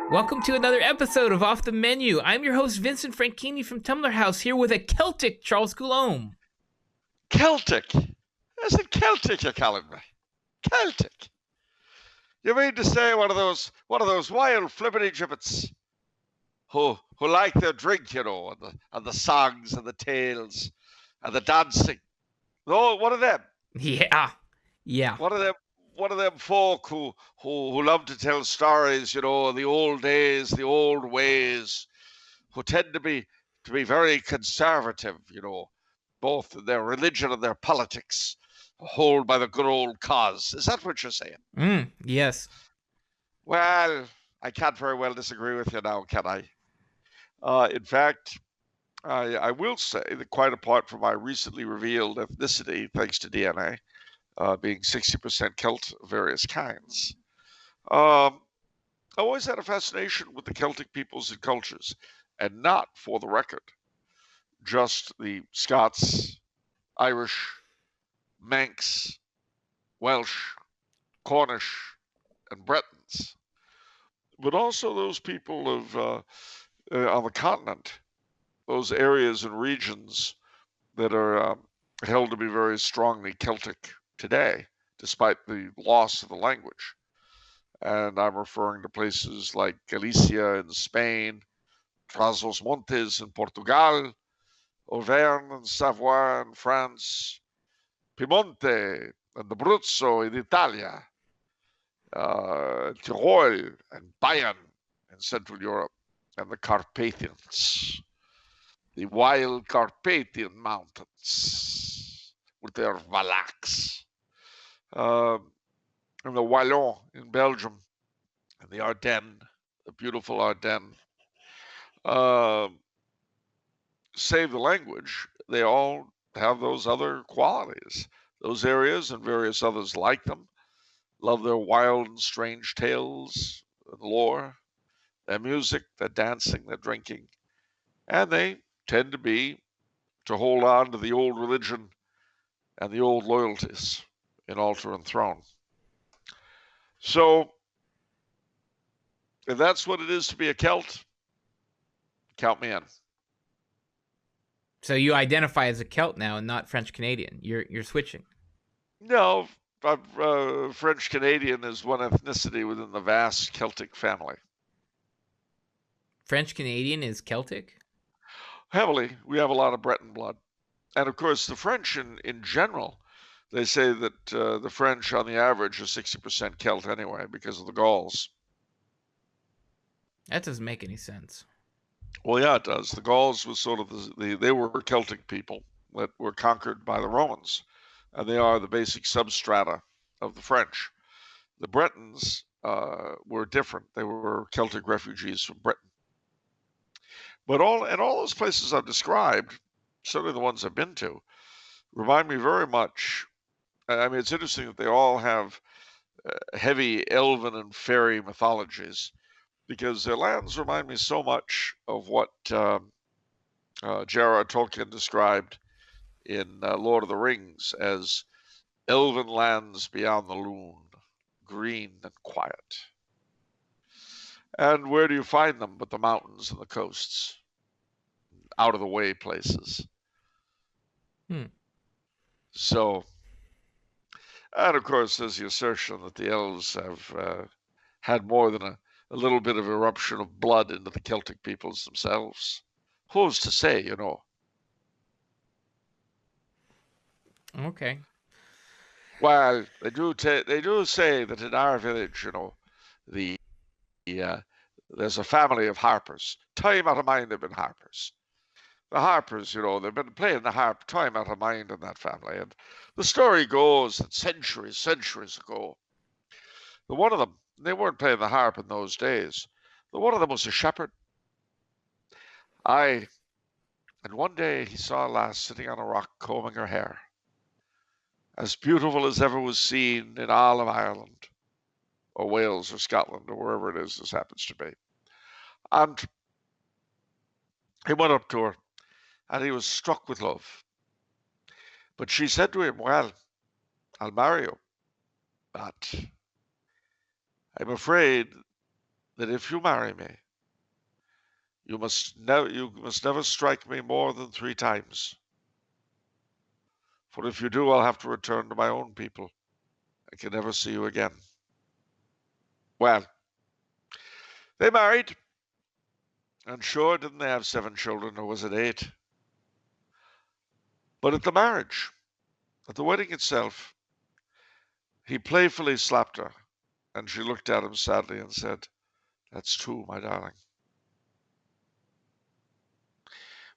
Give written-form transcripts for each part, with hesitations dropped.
Welcome to another episode of Off the Menu. I'm your host, Vincent Franchini from Tumbler House, here with a Celtic Charles Coulombe. Celtic? Is it Celtic you're calling me? Celtic? You mean to say one of those wild flippity gibbets who like their drink, you know, and the songs and the tales and the dancing? No, one of them. Yeah. One of them folk who love to tell stories, you know, the old days, the old ways, who tend to be very conservative, you know, both in their religion and their politics, hold by the good old cause. Is that what you're saying? Yes. Well, I can't very well disagree with you now, can I? In fact, I will say that quite apart from my recently revealed ethnicity, thanks to DNA, being 60% Celt of various kinds, I always had a fascination with the Celtic peoples and cultures, and not, for the record, just the Scots, Irish, Manx, Welsh, Cornish, and Bretons, but also those people of on the continent, those areas and regions that are held to be very strongly Celtic today, despite the loss of the language. And I'm referring to places like Galicia in Spain, Trás-os-Montes in Portugal, Auvergne and Savoie in France, Piemonte and Abruzzo in Italia, Tyrol and Bayern in Central Europe, and the Carpathians, the wild Carpathian Mountains with their Valacs, and the Wallons in Belgium, and the Ardennes, the beautiful Ardennes. Save the language, they all have those other qualities. Those areas and various others like them love their wild and strange tales and lore, their music, their dancing, their drinking, and they tend to hold on to the old religion and the old loyalties in altar and throne. So, if that's what it is to be a Celt, count me in. So you identify as a Celt now and not French Canadian. You're switching. No, French Canadian is one ethnicity within the vast Celtic family. French Canadian is Celtic? Heavily. We have a lot of Breton blood. And of course, the French in general, they say that the French on the average are 60% Celt anyway because of the Gauls. That doesn't make any sense. Well, yeah, it does. The Gauls was sort of they were Celtic people that were conquered by the Romans, and they are the basic substrata of the French. The Bretons were different. They were Celtic refugees from Britain. But all those places I've described, certainly the ones I've been to, remind me very much. I mean, it's interesting that they all have heavy elven and fairy mythologies, because their lands remind me so much of what J.R.R. Tolkien described in Lord of the Rings as elven lands beyond the Loon, green and quiet. And where do you find them but the mountains and the coasts, out of the way places? So, and of course, there's the assertion that the elves have had more than a little bit of eruption of blood into the Celtic peoples themselves. Who's to say, you know? Okay. Well, they do say that in our village, you know, there's a family of harpers. Time out of mind they've been harpers. The harpers, you know, they've been playing the harp time out of mind in that family. And the story goes that centuries ago, the one of them, they weren't playing the harp in those days. The one of them was a shepherd. And one day he saw a lass sitting on a rock combing her hair, as beautiful as ever was seen in all of Ireland, or Wales, or Scotland, or wherever it is this happens to be. And he went up to her, and he was struck with love. But she said to him, well, I'll marry you, but I'm afraid that if you marry me, you must never strike me more than 3 times. For if you do, I'll have to return to my own people. I can never see you again. Well, they married, and sure, didn't they have 7 children, or was it 8? But at the marriage, at the wedding itself, he playfully slapped her, and she looked at him sadly and said, "That's true, my darling."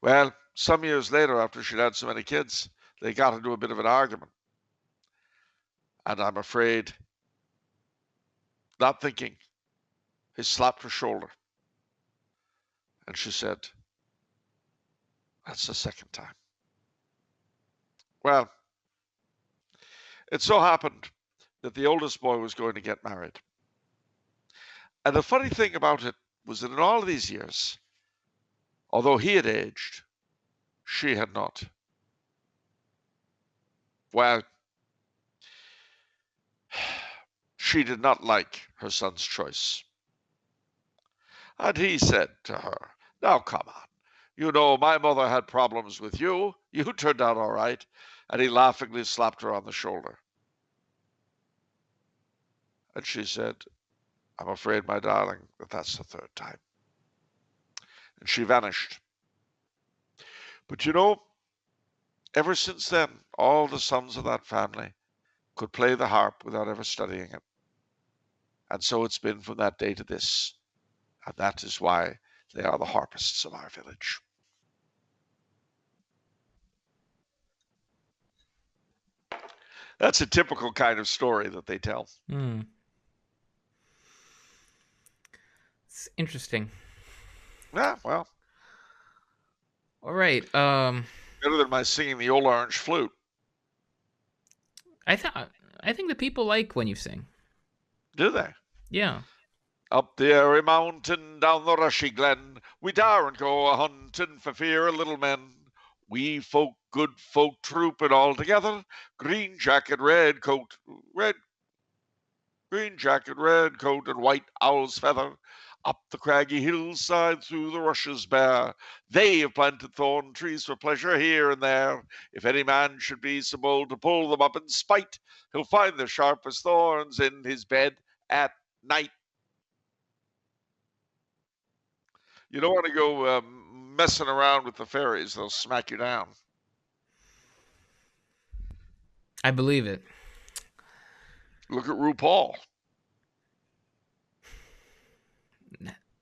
Well, some years later, after she'd had so many kids, they got into a bit of an argument. And I'm afraid, not thinking, he slapped her shoulder. And she said, "That's the second time." Well, it so happened that the oldest boy was going to get married. And the funny thing about it was that in all of these years, although he had aged, she had not. Well, she did not like her son's choice. And he said to her, "Now come on. You know, my mother had problems with you. You turned out all right." And he laughingly slapped her on the shoulder. And she said, "I'm afraid, my darling, that that's the 3rd time." And she vanished. But you know, ever since then, all the sons of that family could play the harp without ever studying it. And so it's been from that day to this. And that is why they are the harpists of our village. That's a typical kind of story that they tell. It's interesting. Yeah, well. All right. Better than my singing the old orange flute. I think the people like when you sing. Do they? Yeah. Up the airy mountain, down the rushy glen, we daren't go a-hunting for fear of little men. We folk, good folk, trooping all together, green jacket, red coat, green jacket, red coat, and white owl's feather. Up the craggy hillside, through the rushes bare, they have planted thorn trees for pleasure here and there. If any man should be so bold to pull them up in spite, he'll find the sharpest thorns in his bed at night. You don't want to go messing around with the fairies. They'll smack you down. I believe it. Look at RuPaul.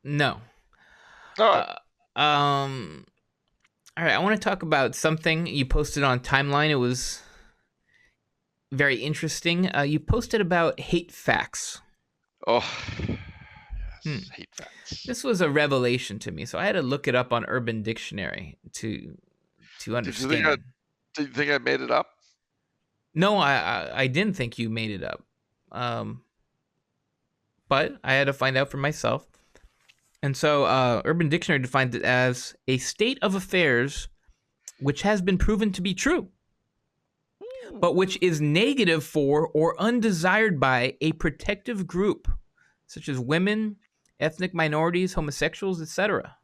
No. All right. All right, I want to talk about something you posted on Timeline. It was very interesting. You posted about hate facts. Oh, yes, hate facts. This was a revelation to me, so I had to look it up on Urban Dictionary to understand. Did you think I made it up? No, I didn't think you made it up. But I had to find out for myself. And so Urban Dictionary defines it as a state of affairs which has been proven to be true, but which is negative for or undesired by a protective group, such as women, ethnic minorities, homosexuals, etc.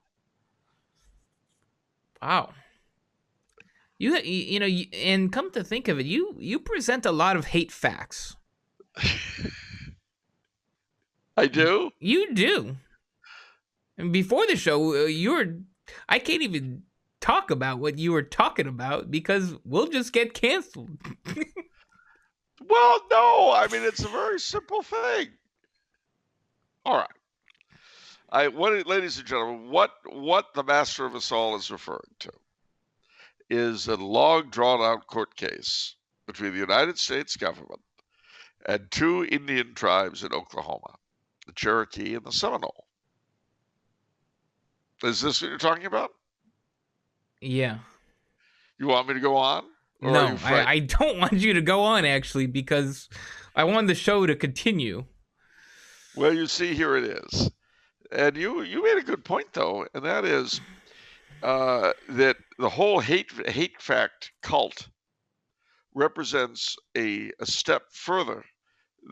Wow. You know, and come to think of it, you present a lot of hate facts. I do? You do. And before the show, I can't even talk about what you were talking about because we'll just get canceled. Well, no. I mean, it's a very simple thing. All right. Ladies and gentlemen, what the master of us all is referring to is a long, drawn-out court case between the United States government and 2 Indian tribes in Oklahoma, the Cherokee and the Seminole. Is this what you're talking about? Yeah. You want me to go on? No, I don't want you to go on, actually, because I want the show to continue. Well, you see, here it is. And you made a good point, though, and that is that the whole hate fact cult represents a step further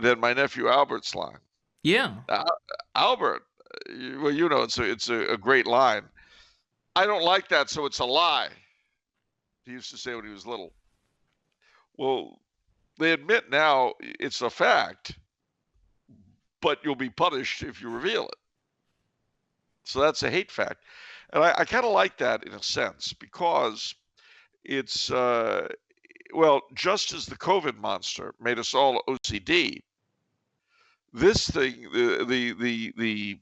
than my nephew Albert's line. Yeah. Albert, well, you know, it's a great line. I don't like that, so it's a lie. He used to say when he was little. Well, they admit now it's a fact, but you'll be punished if you reveal it. So that's a hate fact. And I kind of like that in a sense, because it's, well, just as the COVID monster made us all OCD, this thing, the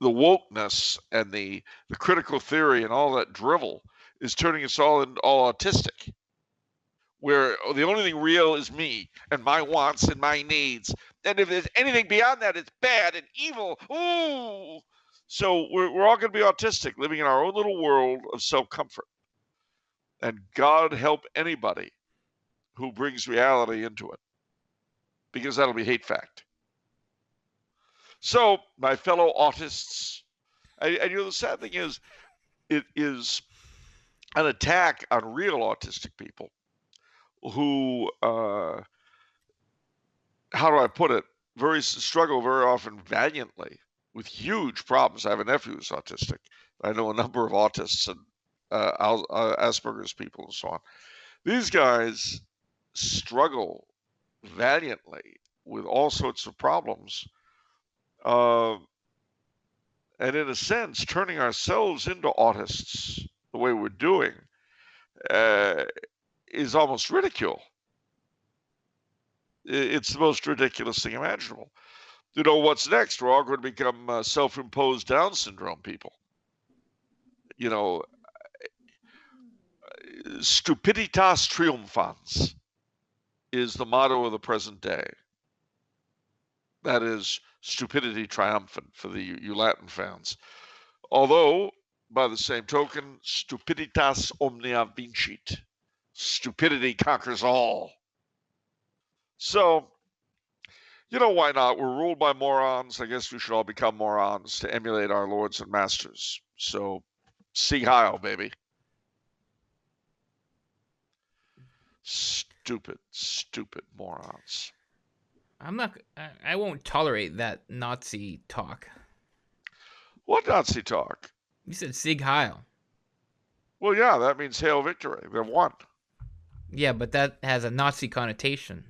wokeness and the critical theory and all that drivel is turning us all autistic, where the only thing real is me and my wants and my needs. And if there's anything beyond that, it's bad and evil. Ooh. So we're all going to be autistic, living in our own little world of self-comfort. And God help anybody who brings reality into it, because that'll be hate fact. So, my fellow autists, and you know, the sad thing is, it is an attack on real autistic people who, how do I put it, struggle very often valiantly with huge problems. I have a nephew who's autistic. I know a number of autists and Asperger's people and so on. These guys struggle valiantly with all sorts of problems. And in a sense, turning ourselves into autists the way we're doing is almost ridicule. It's the most ridiculous thing imaginable. You know, what's next? We're all going to become self-imposed Down syndrome people. You know, stupiditas triumphans is the motto of the present day. That is stupidity triumphant for the you Latin fans. Although, by the same token, stupiditas omnia vincit. Stupidity conquers all. So, you know, why not? We're ruled by morons. I guess we should all become morons to emulate our lords and masters. So, Sieg Heil, baby. Stupid, stupid morons. I won't tolerate that Nazi talk. What Nazi talk? You said Sieg Heil. Well, yeah, that means hail victory. They've won. Yeah, but that has a Nazi connotation.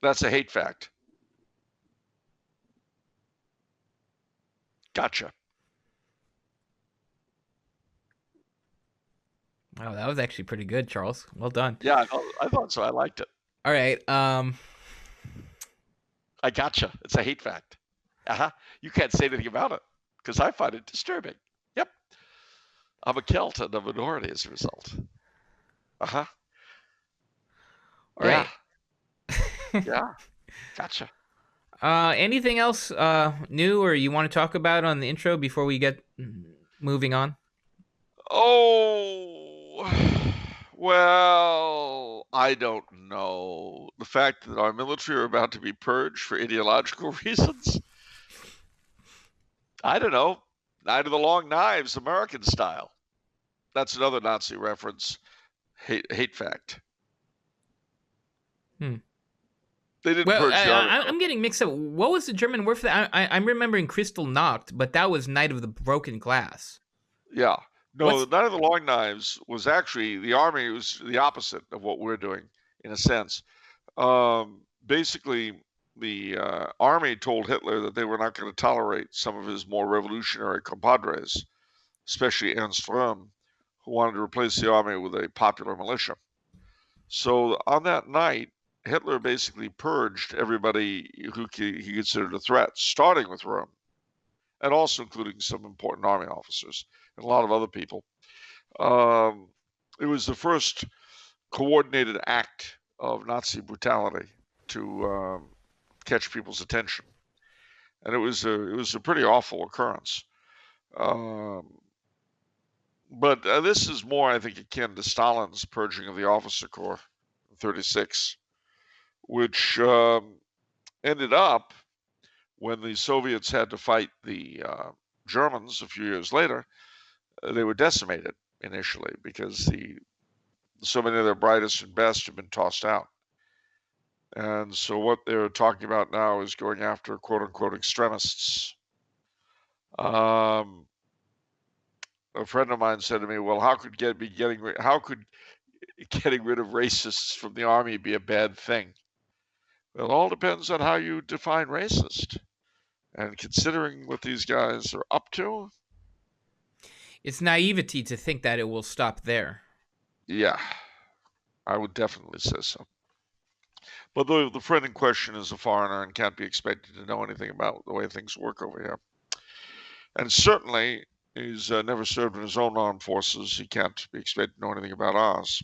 That's a hate fact. Gotcha. Wow, that was actually pretty good, Charles. Well done. Yeah, I thought so. I liked it. All right. I gotcha. It's a hate fact. You can't say anything about it because I find it disturbing. Yep. I'm a Celt and a minority as a result. All yeah. right. Yeah. Gotcha. Anything else new or you want to talk about on the intro before we get moving on? Oh, well, I don't know. The fact that our military are about to be purged for ideological reasons? I don't know. Night of the Long Knives, American style. That's another Nazi reference. Hate fact. Hmm. They didn't purge the article. I'm getting mixed up. What was the German word for that? I'm remembering Kristallnacht, but that was Night of the Broken Glass. Yeah. No, the Night of the Long Knives was actually, the army was the opposite of what we're doing, in a sense. Basically, the army told Hitler that they were not going to tolerate some of his more revolutionary compadres, especially Ernst Röhm, who wanted to replace the army with a popular militia. So on that night, Hitler basically purged everybody who he considered a threat, starting with Röhm, and also including some important army officers and a lot of other people. It was the first coordinated act of Nazi brutality to catch people's attention, and it was a pretty awful occurrence. But this is more, I think, akin to Stalin's purging of the officer corps in '36, which ended up when the Soviets had to fight the Germans a few years later. They were decimated initially because the so many of their brightest and best have been tossed out. And so what they're talking about now is going after quote unquote extremists. A friend of mine said to me, well, how could getting rid of racists from the army be a bad thing? Well, it all depends on how you define racist. And considering what these guys are up to, It's naivety to think that it will stop there. yeah, I would definitely say so. But the friend in question is a foreigner and can't be expected to know anything about the way things work over here. And certainly, he's never served in his own armed forces. He can't be expected to know anything about ours.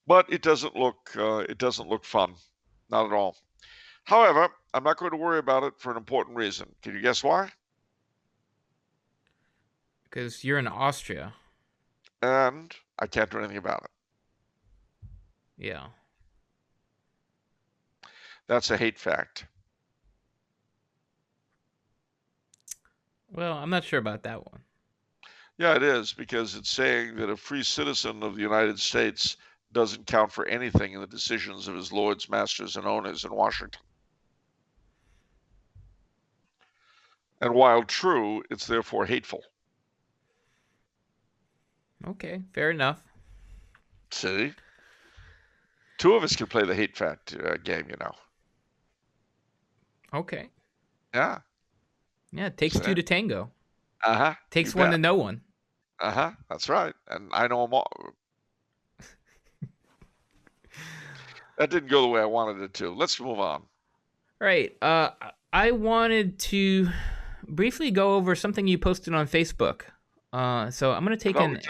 But it doesn't look fun, not at all. However, I'm not going to worry about it for an important reason. Can you guess why? Because you're in Austria. And I can't do anything about it. Yeah. That's a hate fact. Well, I'm not sure about that one. Yeah, it is, because it's saying that a free citizen of the United States doesn't count for anything in the decisions of his lords, masters, and owners in Washington. And while true, it's therefore hateful. Okay, fair enough. See? Two of us can play the hate fact game, you know. Okay. Yeah. Yeah, it takes two to tango. Uh-huh. Takes one to know one. Uh-huh. That's right. And I know them all. That didn't go the way I wanted it to. Let's move on. Right. I wanted to briefly go over something you posted on Facebook. So I'm going to take an...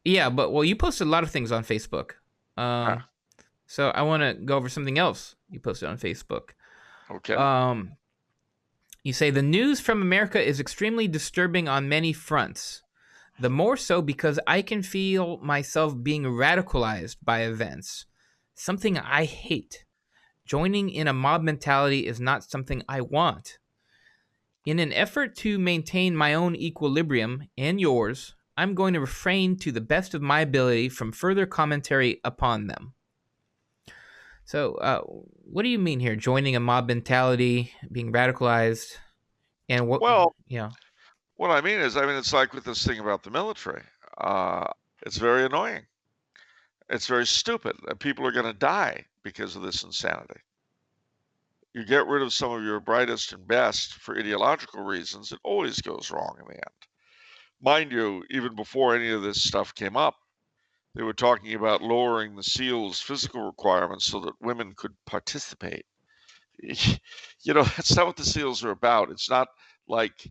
Yeah, but well, you posted a lot of things on Facebook. So I want to go over something else you posted on Facebook. Okay. You say the news from America is extremely disturbing on many fronts. The more so because I can feel myself being radicalized by events. Something I hate. Joining in a mob mentality is not something I want. In an effort to maintain my own equilibrium and yours, I'm going to refrain to the best of my ability from further commentary upon them. So, what do you mean here? Joining a mob mentality, being radicalized, and what? Well, yeah. What I mean is, it's like with this thing about the military. It's very annoying. It's very stupid. People are going to die because of this insanity. You get rid of some of your brightest and best for ideological reasons, it always goes wrong in the end. Mind you, even before any of this stuff came up, they were talking about lowering the SEALs' physical requirements so that women could participate. That's not what the SEALs are about. It's not like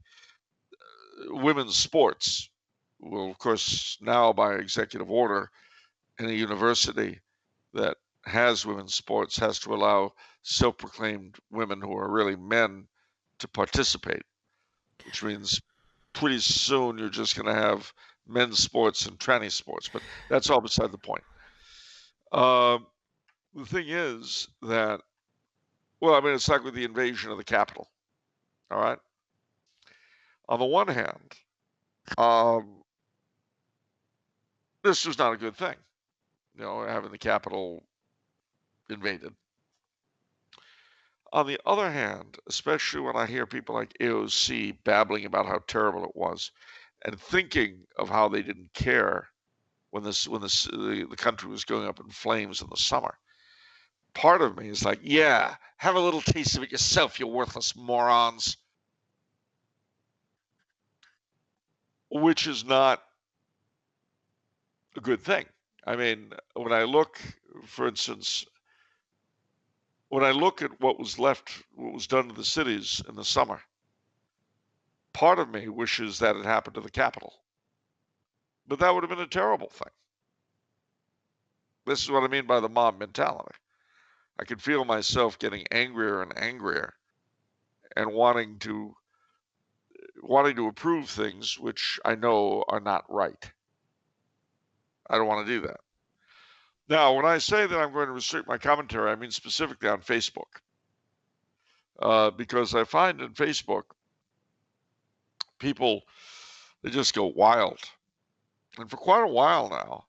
women's sports. Well, of course, now by executive order, any university that has women's sports has to allow self-proclaimed women who are really men to participate, which means pretty soon you're just going to have men's sports and tranny sports, but that's all beside the point. The thing is that, it's like with the invasion of the Capitol, all right? On the one hand, this was not a good thing, having the Capitol invaded. On the other hand, especially when I hear people like AOC babbling about how terrible it was and thinking of how they didn't care when the country was going up in flames in the summer, part of me is like, yeah, have a little taste of it yourself, you worthless morons. Which is not a good thing. When I look, for instance, at what was done to the cities in the summer, part of me wishes that had happened to the Capitol. But that would have been a terrible thing. This is what I mean by the mob mentality. I could feel myself getting angrier and angrier and wanting to approve things which I know are not right. I don't want to do that. Now, when I say that I'm going to restrict my commentary, I mean specifically on Facebook. Because I find in Facebook, people, they just go wild. And for quite a while now,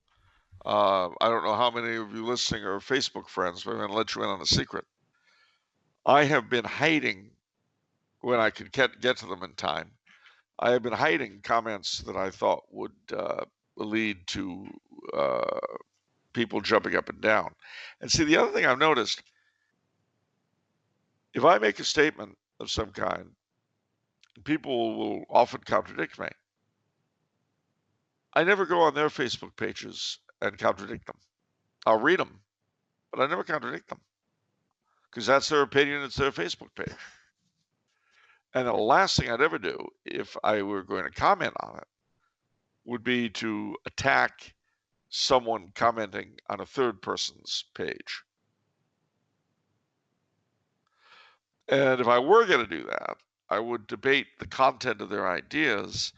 I don't know how many of you listening are Facebook friends, but I'm going to let you in on a secret. I have been hiding when I could get to them in time. I have been hiding comments that I thought would lead to people jumping up and down. And see, the other thing I've noticed, if I make a statement of some kind, people will often contradict me. I never go on their Facebook pages and contradict them. I'll read them, but I never contradict them because that's their opinion. It's their Facebook page. And the last thing I'd ever do if I were going to comment on it would be to attack someone commenting on a third person's page. And if I were going to do that, I would debate the content of their ideas,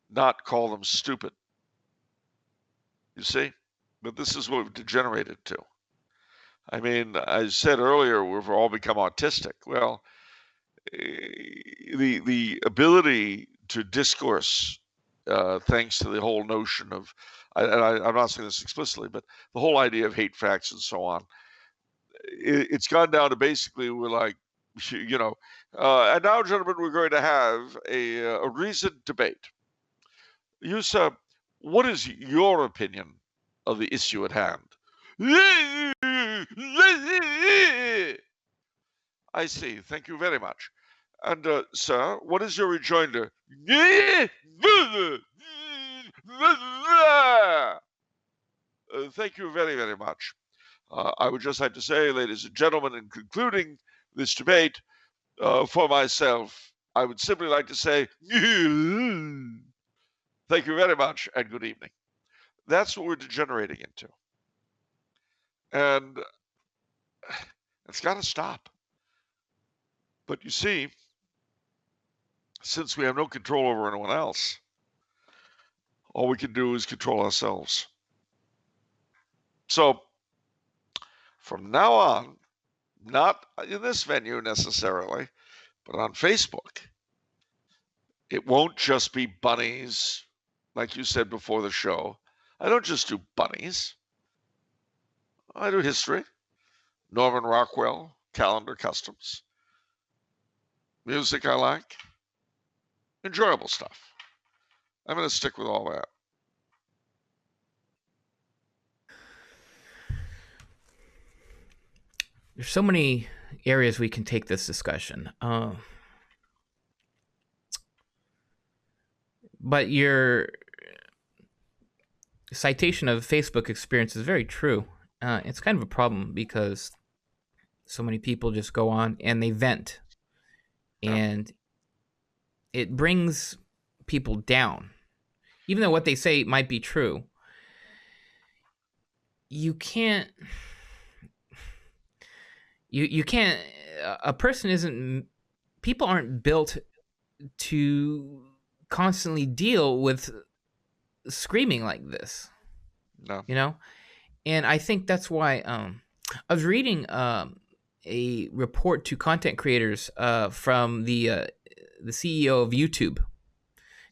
not call them stupid. You see? But this is what we've degenerated to. I mean, I said earlier, we've all become autistic. Well, the ability to discourse, thanks to the whole notion of, I'm not saying this explicitly, but the whole idea of hate facts and so on, it's gone down to basically we're like, you know, and now, gentlemen, we're going to have a reasoned debate. Yusa, what is your opinion of the issue at hand? I see. Thank you very much. And, sir, what is your rejoinder? Thank you very, very much. I would just like to say, ladies and gentlemen, in concluding this debate, for myself, I would simply like to say, thank you very much and good evening. That's what we're degenerating into. And it's got to stop. But you see, since we have no control over anyone else, all we can do is control ourselves. So from now on, not in this venue necessarily, but on Facebook, it won't just be bunnies, like you said before the show. I don't just do bunnies. I do history, Norman Rockwell, calendar customs, music I like, enjoyable stuff. I'm going to stick with all that. There's so many areas we can take this discussion. But your citation of Facebook experience is very true. It's kind of a problem because so many people just go on and they vent. And it brings people down. Even though what they say might be true, you can't... You can't... A person isn't... People aren't built to constantly deal with screaming like this. No. You know? And I think that's why... I was reading a report to content creators from the CEO of YouTube,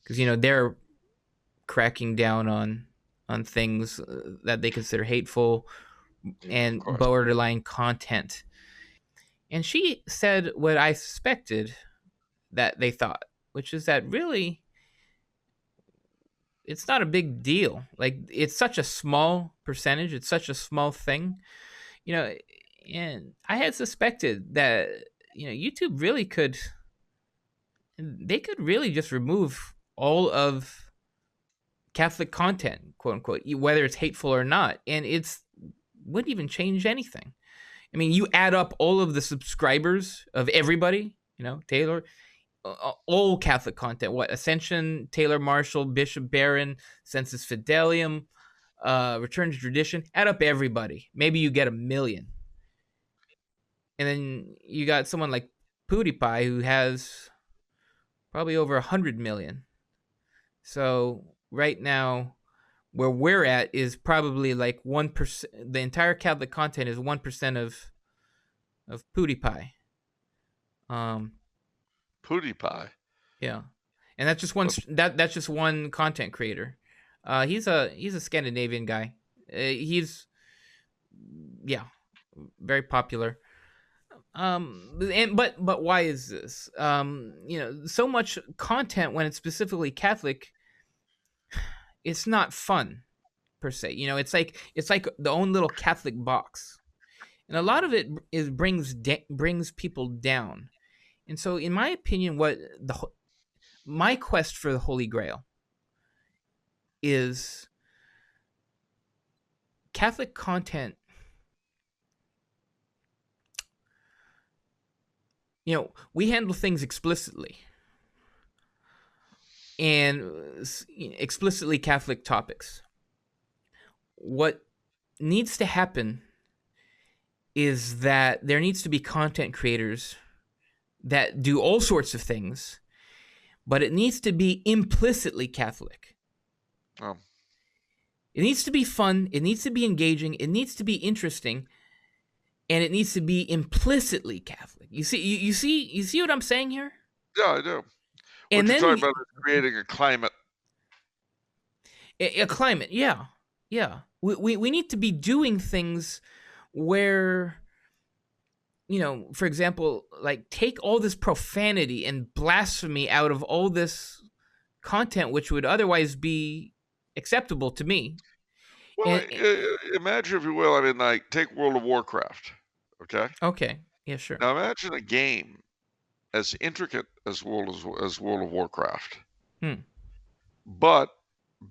because they're cracking down on things that they consider hateful and borderline content. And she said what I suspected that they thought, which is that really it's not a big deal. Like, it's such a small percentage, it's such a small thing, and I had suspected that YouTube really could really just remove all of Catholic content, quote unquote, whether it's hateful or not, and it's wouldn't even change anything. I mean, you add up all of the subscribers of everybody, Taylor, all Catholic content, Ascension, Taylor Marshall, Bishop Barron, Sensus Fidelium, Return to Tradition, add up everybody. Maybe you get 1 million. And then you got someone like PewDiePie who has probably over 100 million. So right now, where we're at is probably like 1%. The entire Catholic content is 1% of PewDiePie. PewDiePie. Yeah, and that's just one. That's just one content creator. He's a Scandinavian guy. He's yeah, very popular. But why is this? So much content when it's specifically Catholic, it's not fun per se. It's like the own little Catholic box, and a lot of it brings people down. And so, in my opinion, my quest for the Holy Grail is Catholic content. We handle things explicitly and explicitly Catholic topics. What needs to happen is that there needs to be content creators that do all sorts of things, but it needs to be implicitly Catholic. Oh. It needs to be fun. It needs to be engaging. It needs to be interesting. And it needs to be implicitly Catholic. You see what I'm saying here? Yeah, I do. What And you're then talking about is creating a climate. A climate, yeah. We need to be doing things where, for example, like take all this profanity and blasphemy out of all this content, which would otherwise be acceptable to me. Well, imagine, if you will, I mean, like, take World of Warcraft, okay? Okay, yeah, sure. Now imagine a game as intricate as World of Warcraft, but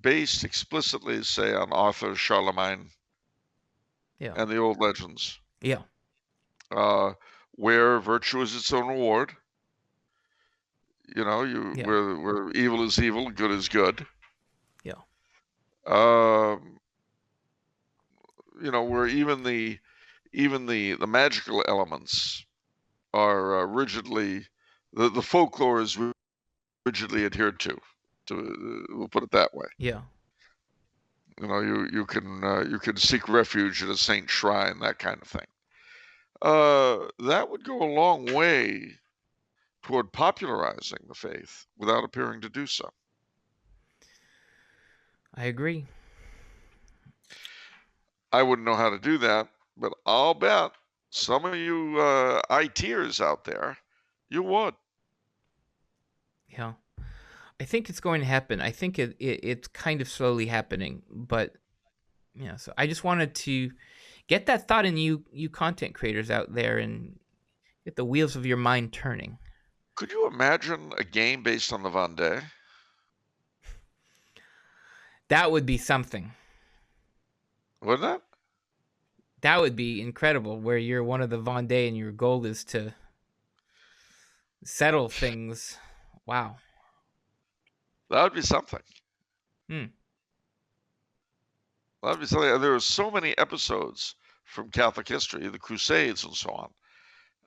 based explicitly, say, on Arthur, Charlemagne, and the old legends. Yeah. Where virtue is its own reward. Where evil is evil, good is good. Yeah. Where even the magical elements are rigidly, the folklore is rigidly adhered to. We'll put it that way. Yeah. You can seek refuge at a saint shrine, that kind of thing. That would go a long way toward popularizing the faith without appearing to do so. I agree. I wouldn't know how to do that, but I'll bet some of you ITers out there, you would. Yeah. I think it's going to happen. I think it's kind of slowly happening, but yeah. So I just wanted to get that thought in you content creators out there and get the wheels of your mind turning. Could you imagine a game based on the Vendée? That would be something. Wouldn't it? That would be incredible, where you're one of the Vendée and your goal is to settle things. Wow. That would be something. That would be something. And there are so many episodes from Catholic history, the Crusades and so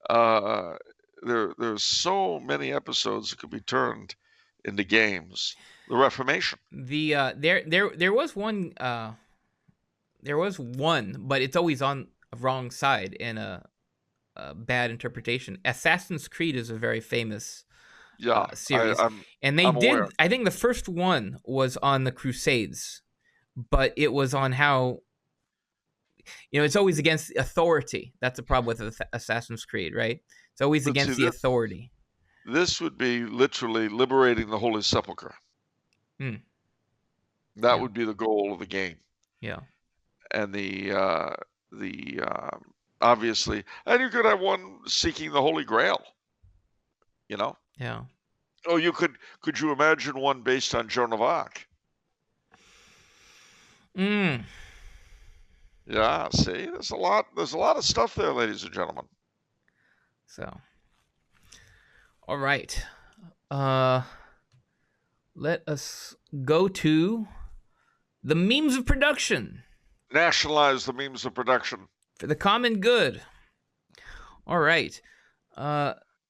on. There's so many episodes that could be turned into games. The Reformation. There was one. There was one, but it's always on a wrong side and a bad interpretation. Assassin's Creed is a very famous series, and they did. Aware. I think the first one was on the Crusades, but it was on how it's always against authority. That's the problem with Assassin's Creed, right? It's always against the authority. This would be literally liberating the Holy Sepulchre. That would be the goal of the game. Yeah. And the obviously, and you could have one seeking the Holy Grail. Yeah. Oh, could you imagine one based on Joan of Arc? Yeah. See, there's a lot of stuff there, ladies and gentlemen. So, all right. Let us go to the memes of production. Nationalize the memes of production. For the common good. All right.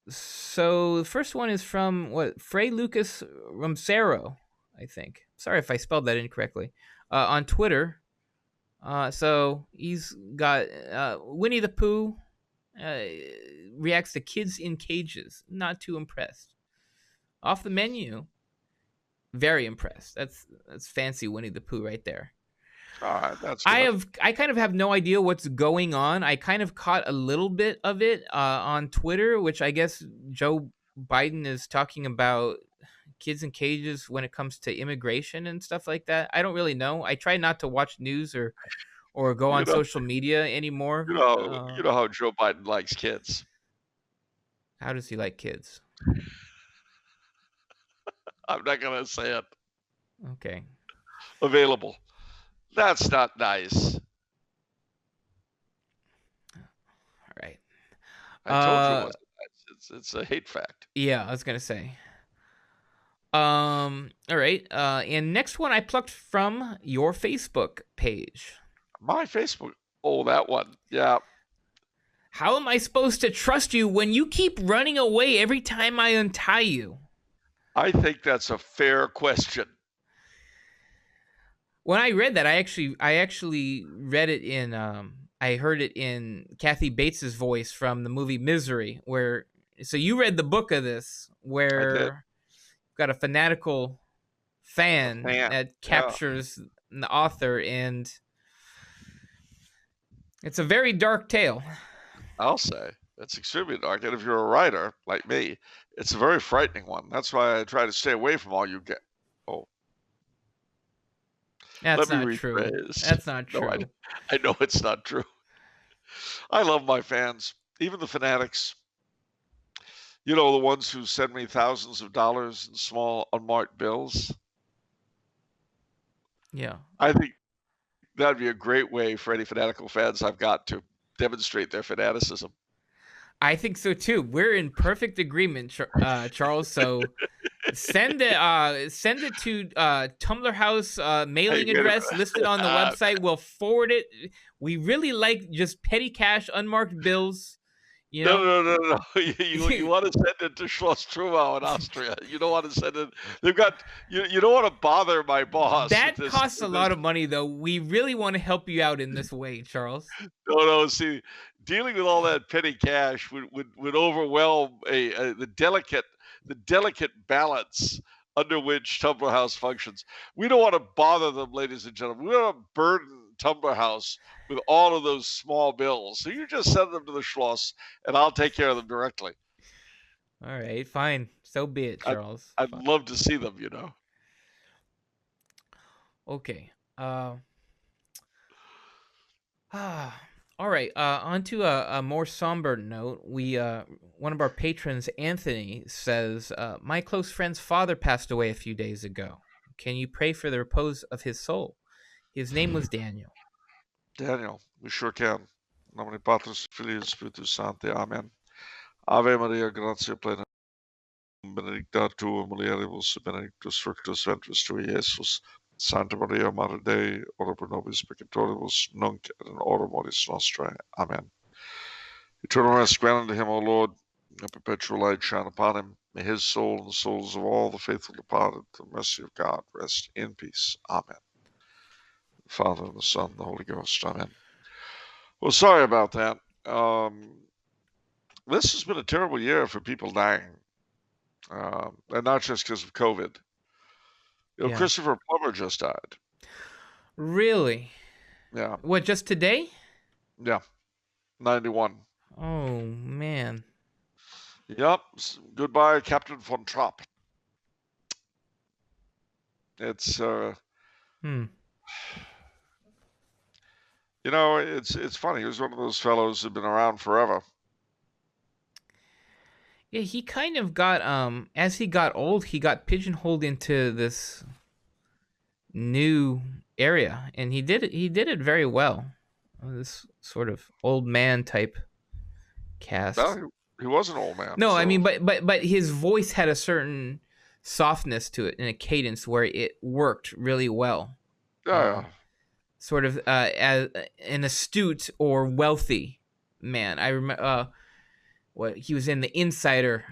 So the first one is from Fray Lucas Romcero, I think. Sorry if I spelled that incorrectly. On Twitter. So he's got Winnie the Pooh reacts to kids in cages. Not too impressed. Off the menu. Very impressed. That's fancy Winnie the Pooh right there. All right, that's good. I kind of have no idea what's going on. I kind of caught a little bit of it on Twitter, which I guess Joe Biden is talking about kids in cages when it comes to immigration and stuff like that. I don't really know. I try not to watch news or go You on know, social media anymore. you know how Joe Biden likes kids. How does he like kids? I'm not gonna say it. Okay. Available. That's not nice. All right. I told you it wasn't nice. It's a hate fact. Yeah, I was gonna say. All right. And next one I plucked from your Facebook page. My Facebook. Oh, that one. Yeah. How am I supposed to trust you when you keep running away every time I untie you? I think that's a fair question. When I read that, I actually read it in I heard it in Kathy Bates's voice from the movie Misery, where so you read the book of this I did. where you've got a fanatical fan that captures the author, and it's a very dark tale. I'll say it's extremely dark, and if you're a writer like me, it's a very frightening one. That's why I try to stay away from all you get. Oh, That's let me not true. rephrase. That's not true. No, I know it's not true. I love my fans, even the fanatics. You know, the ones who send me thousands of dollars in small unmarked bills. Yeah. I think that'd be a great way for any fanatical fans I've got to demonstrate their fanaticism. I think so too. We're in perfect agreement, Charles. So send it to Tumblr House mailing address listed on the website. We'll forward it. We really like just petty cash, unmarked bills. You know? No. You want to send it to Schloss Trumau in Austria. You don't want to send it. They've got. You don't want to bother my boss. That costs a lot of money, though. We really want to help you out in this way, Charles. No. See, dealing with all that petty cash would overwhelm the delicate balance under which Tumblr House functions. We don't want to bother them, ladies and gentlemen. We don't want to burden Tumblr House with all of those small bills. So you just send them to the Schloss, and I'll take care of them directly. All right, fine. So be it, Charles. I'd love to see them, you know. Okay. All right. On to a more somber note. We one of our patrons, Anthony, says, "My close friend's father passed away a few days ago. Can you pray for the repose of his soul? His name was Daniel." Daniel, we sure can. Nomine Patris, Filii, Spiritus Sancti. Amen. Ave Maria, gratia plena, benedicta tu mulieribus, benedictus fructus ventris tui, Iesus. Santa Maria, Mater Dei, ora pro nobis peccatoribus, nunc et in hora mortis nostrae. Amen. Eternal rest grant unto him, O Lord, and perpetual light shine upon him. May his soul and the souls of all the faithful departed, to the mercy of God, rest in peace. Amen. The Father, and the Son, and the Holy Ghost. Amen. Well, sorry about that. This has been a terrible year for people dying, and not just because of COVID. You know, Yeah. Christopher Plummer just died. Really? Yeah. What, just today? Yeah. 91. Oh, man. Yep. Goodbye, Captain von Trapp. It's you know, it's funny. He was one of those fellows who've been around forever. Yeah, he kind of got as he got old, he got pigeonholed into this new area, and he did it very well. This sort of old man type cast. No, he was an old man. No, so. I mean, but his voice had a certain softness to it and a cadence where it worked really well. Yeah. Sort of as an astute or wealthy man. I remember what he was in The Insider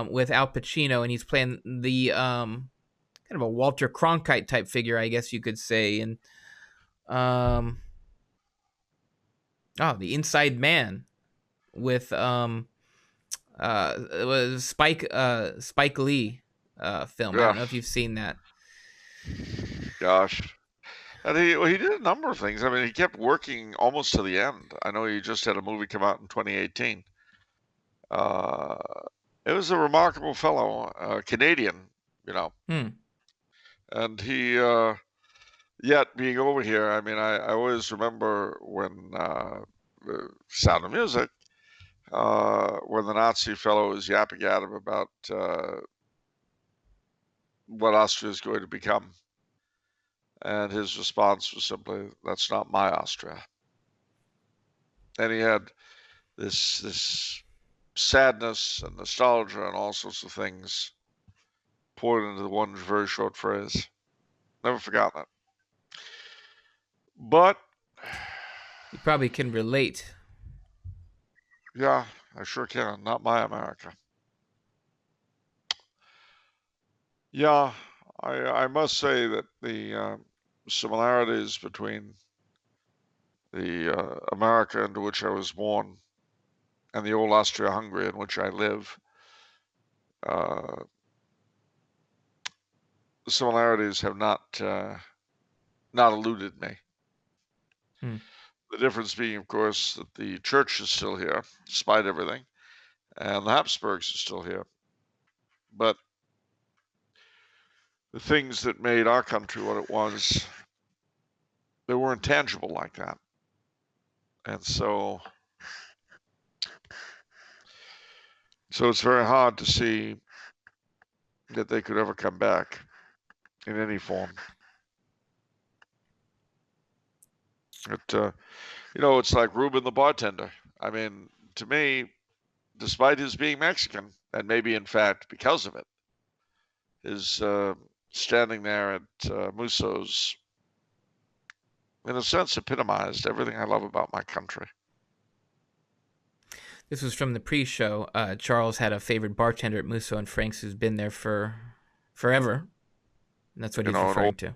with Al Pacino, and he's playing the kind of a Walter Cronkite type figure, I guess you could say, and The Inside Man with it was Spike Lee film. I don't know if you've seen that. Gosh. And he did a number of things. I mean, he kept working almost to the end. I know he just had a movie come out in 2018. It was a remarkable fellow, Canadian, you know. And he, yet being over here, I mean, I always remember when the Sound of Music, when the Nazi fellow was yapping at him about what Austria is going to become. And his response was simply, "That's not my Austria." And he had this sadness and nostalgia and all sorts of things poured into the one very short phrase. Never forgot that. But You probably can relate. yeah, I sure can. Not my America. Yeah, I must say that the similarities between the America into which I was born and the old Austria-Hungary in which I live, the similarities have not eluded me. The difference being, of course, that the church is still here, despite everything, and the Habsburgs are still here. But the things that made our country what it was, they weren't tangible like that. And so it's very hard to see that they could ever come back in any form. But, it's like Reuben the bartender. I mean, to me, despite his being Mexican, and maybe in fact because of it, his standing there at Musso's, in a sense, epitomized everything I love about my country. This was from the pre-show. Charles had a favorite bartender at Musso and Frank's who's been there for forever. And that's what he's referring to.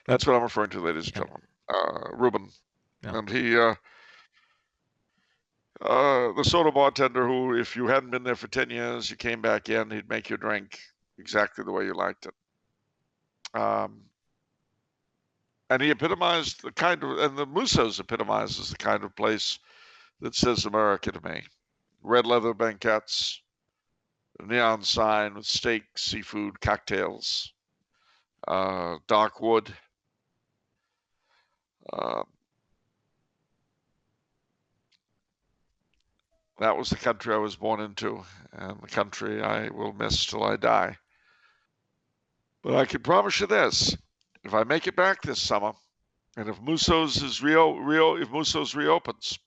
That's what I'm referring to, ladies and gentlemen. Reuben. Yeah. And he, the soda bartender who, if you hadn't been there for 10 years, you came back in, he'd make you drink exactly the way you liked it. And he epitomized the kind of, and the Musso's epitomizes the kind of place that says America to me. Red leather banquettes, a neon sign with steak, seafood, cocktails, dark wood. That was the country I was born into, and the country I will miss till I die. But I can promise you this: if I make it back this summer, and if Musso's is if Musso's reopens,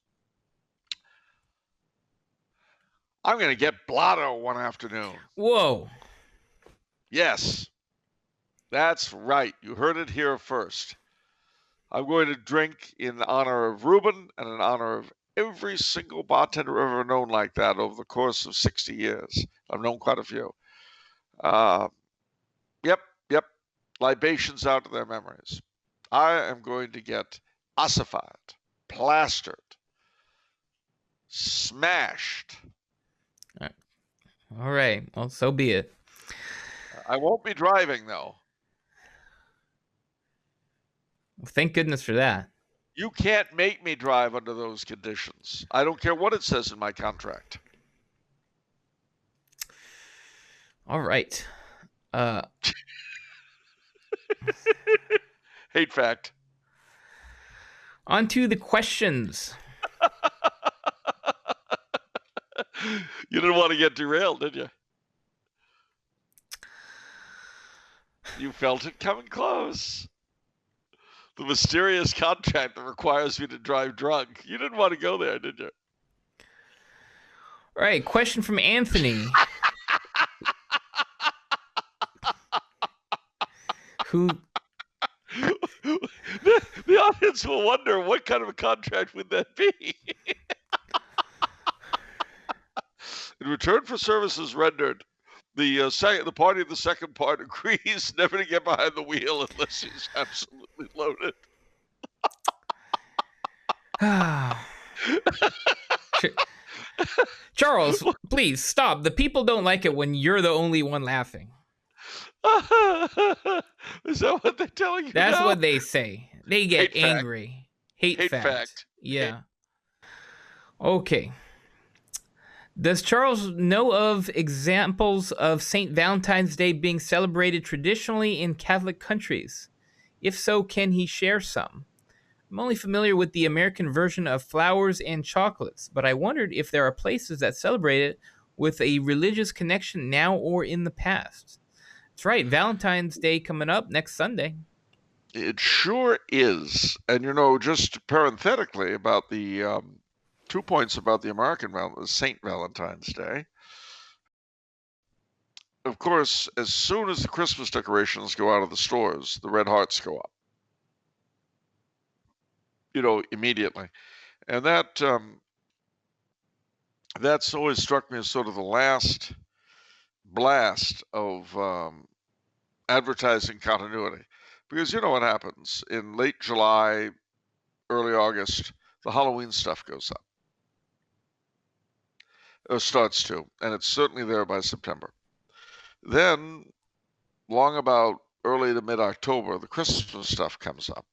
I'm going to get blotto one afternoon. Whoa! Yes, that's right. You heard it here first. I'm going to drink in honor of Reuben and in honor of every single bartender I've ever known like that over the course of 60 years. I've known quite a few. Yep. Libations out to their memories. I am going to get ossified, plastered, smashed. All right. Well, so be it. I won't be driving, though. Well, thank goodness for that. You can't make me drive under those conditions. I don't care what it says in my contract. All right. Hate fact. On to the questions. You didn't want to get derailed, did you? You felt it coming close. The mysterious contract that requires me to drive drunk. You didn't want to go there, did you? All right, question from Anthony. Who... The audience will wonder, what kind of a contract would that be? In return for services rendered, the party of the second part agrees never to get behind the wheel unless he's absolutely loaded. Charles, please stop. The people don't like it when you're the only one laughing. Is that what they're telling you That's now? what they say. They get Hate fact. angry. Hate Hate fact. fact. Yeah. Okay. Does Charles know of examples of St. Valentine's Day being celebrated traditionally in Catholic countries? If so, can he share some? I'm only familiar with the American version of flowers and chocolates, but I wondered if there are places that celebrate it with a religious connection now or in the past. That's right, Valentine's Day coming up next Sunday. It sure is. And just parenthetically about the 2 points about the American St. Valentine's Day. Of course, as soon as the Christmas decorations go out of the stores, the red hearts go up. Immediately. And that's always struck me as sort of the last blast of advertising continuity. Because you know what happens in late July, early August, the Halloween stuff goes up. Or starts to, and it's certainly there by September. Then, long about early to mid-October, the Christmas stuff comes up.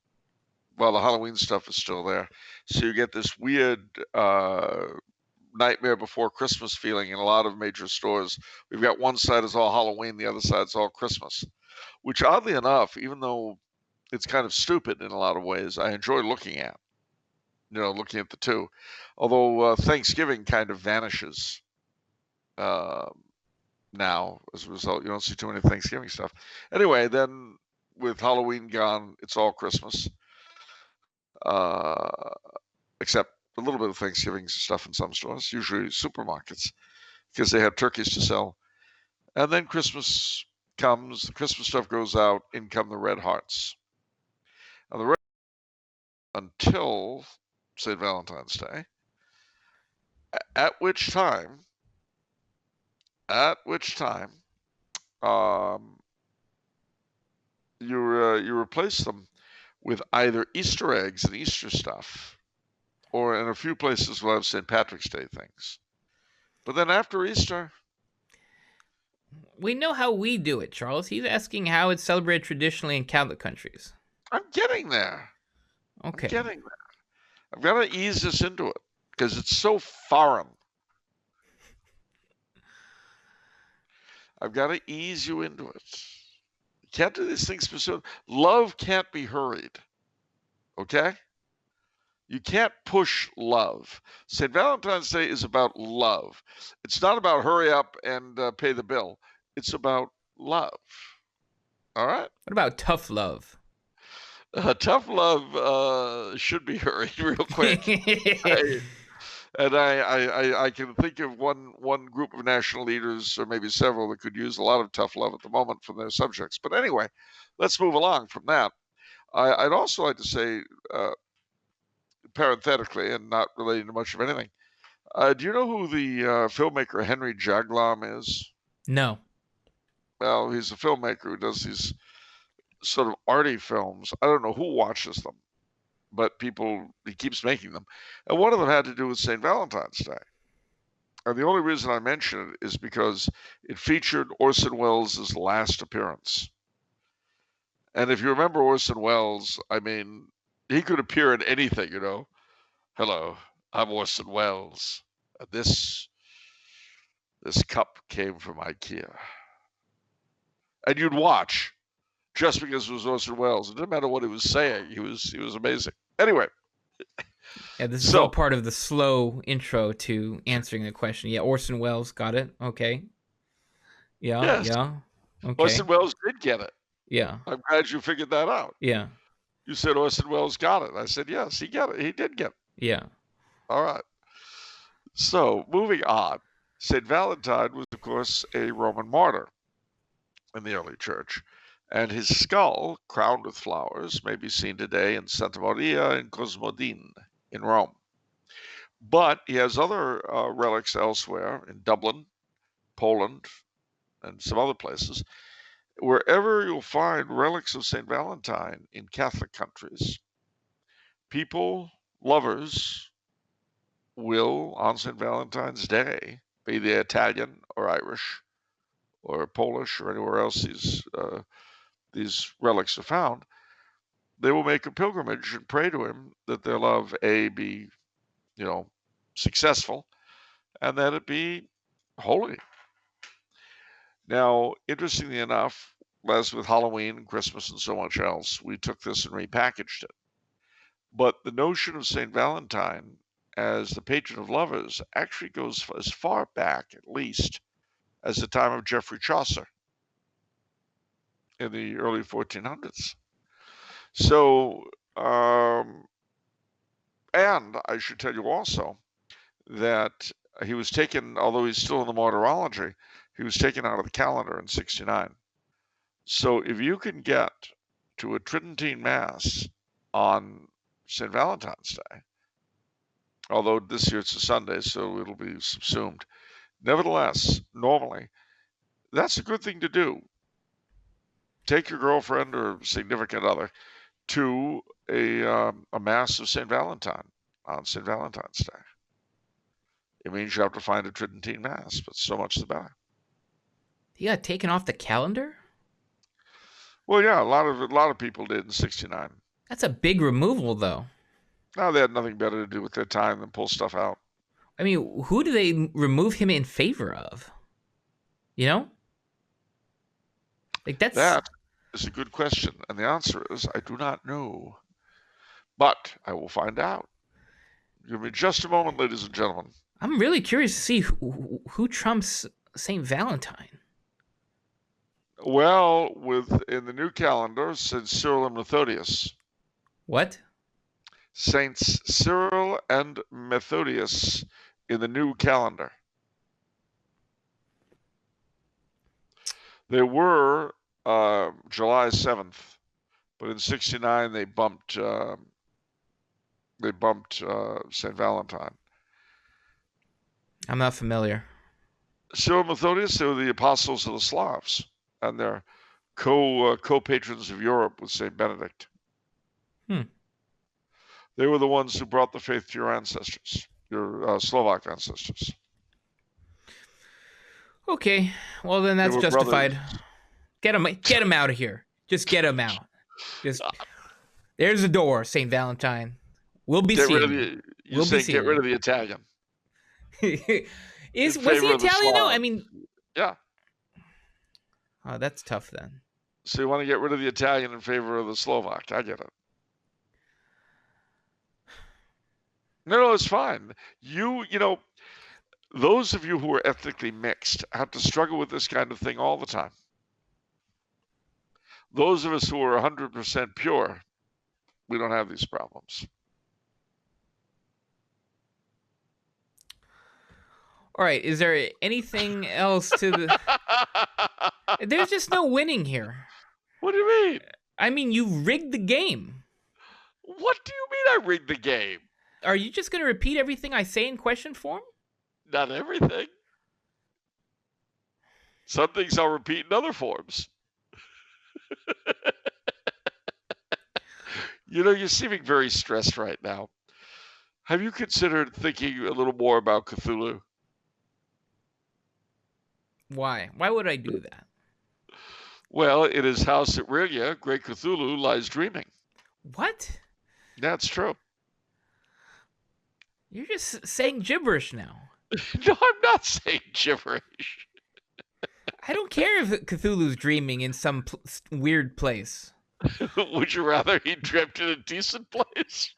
Well, the Halloween stuff is still there. So you get this weird Nightmare Before Christmas feeling in a lot of major stores. We've got one side is all Halloween, the other side's all Christmas, which oddly enough, even though it's kind of stupid in a lot of ways, I enjoy looking at, looking at the two. Although Thanksgiving kind of vanishes now as a result. You don't see too many Thanksgiving stuff. Anyway, then with Halloween gone, it's all Christmas, except a little bit of Thanksgiving stuff in some stores, usually supermarkets, because they have turkeys to sell. And then Christmas comes, the Christmas stuff goes out, in come the red hearts. And the red until St. Valentine's Day, at which time, you replace them with either Easter eggs and Easter stuff, or in a few places we'll have St. Patrick's Day things. But then after Easter, We know how we do it, Charles. He's asking how it's celebrated traditionally in Catholic countries. I'm getting there. Okay. I'm getting there. I've got to ease this into it because it's so foreign. I've got to ease you into it. You can't do these things specific. Love can't be hurried. Okay? You can't push love. St. Valentine's Day is about love. It's not about hurry up and pay the bill. It's about love. All right? What about tough love? Tough love should be hurried real quick. I can think of one group of national leaders, or maybe several, that could use a lot of tough love at the moment from their subjects. But anyway, let's move along from that. I'd also like to say, parenthetically, and not relating to much of anything, do you know who the filmmaker Henry Jaglom is? No. Well, he's a filmmaker who does these sort of arty films. I don't know who watches them, but he keeps making them. And one of them had to do with St. Valentine's Day. And the only reason I mention it is because it featured Orson Welles' last appearance. And if you remember Orson Welles, I mean, he could appear in anything, Hello, I'm Orson Welles. This cup came from IKEA. And you'd watch just because it was Orson Welles. It didn't matter what he was saying. He was amazing. Anyway. Yeah, this is all part of the slow intro to answering the question. Yeah, Orson Welles got it. Okay. Yeah, yes. yeah. Okay. Orson Welles did get it. Yeah. I'm glad you figured that out. Yeah. You said Orson Welles got it. I said, yes, he got it. He did get it. Yeah. All right. So, moving on. St. Valentine was, of course, a Roman martyr in the early church, and his skull, crowned with flowers, may be seen today in Santa Maria in Cosmodine in Rome. But he has other relics elsewhere in Dublin, Poland, and some other places. Wherever you'll find relics of St. Valentine in Catholic countries, people, lovers, will, on St. Valentine's Day, be they Italian or Irish or Polish or anywhere else these relics are found, they will make a pilgrimage and pray to him that their love be, successful, and that it be holy. Now, interestingly enough, as with Halloween, Christmas, and so much else, we took this and repackaged it. But the notion of St. Valentine as the patron of lovers actually goes as far back, at least, as the time of Geoffrey Chaucer in the early 1400s. So, and I should tell you also that he was taken, although he's still in the martyrology, he was taken out of the calendar in 69. So if you can get to a Tridentine Mass on St. Valentine's Day, although this year it's a Sunday, so it'll be subsumed. Nevertheless, normally, that's a good thing to do. Take your girlfriend or significant other to a Mass of St. Valentine on St. Valentine's Day. It means you have to find a Tridentine Mass, but so much the better. He got taken off the calendar? Well, yeah, a lot of people did in 69. That's a big removal, though. No, they had nothing better to do with their time than pull stuff out. I mean, who do they remove him in favor of? You know? Like, That is a good question, and the answer is I do not know. But I will find out. Give me just a moment, ladies and gentlemen. I'm really curious to see who trumps St. Valentine. Well, in the new calendar, Saint Cyril and Methodius. What? Saints Cyril and Methodius in the new calendar. They were July 7th, but in 69 they bumped St. Valentine. I'm not familiar. Cyril and Methodius, they were the apostles of the Slavs, and they're co-patrons of Europe with St. Benedict. They were the ones who brought the faith to your ancestors, your Slovak ancestors. Okay, well then that's justified. Brothers. Get him out of here. Just get him out. There's the door, St. Valentine. We'll be seen. Get rid of the Italian. Was he Italian though? I mean, yeah. Oh, that's tough then. So you want to get rid of the Italian in favor of the Slovak? I get it. No, it's fine. You know, those of you who are ethnically mixed have to struggle with this kind of thing all the time. Those of us who are 100% pure, we don't have these problems. All right, is there anything else to the... There's just no winning here. What do you mean? I mean, you rigged the game. What do you mean I rigged the game? Are you just going to repeat everything I say in question form? Not everything. Some things I'll repeat in other forms. You know, you're seeming very stressed right now. Have you considered thinking a little more about Cthulhu? Why? Why would I do that? Well, in his house at Aurelia, great Cthulhu lies dreaming. What? That's true. You're just saying gibberish now. No, I'm not saying gibberish. I don't care if Cthulhu's dreaming in some weird place. Would you rather he dreamt in a decent place?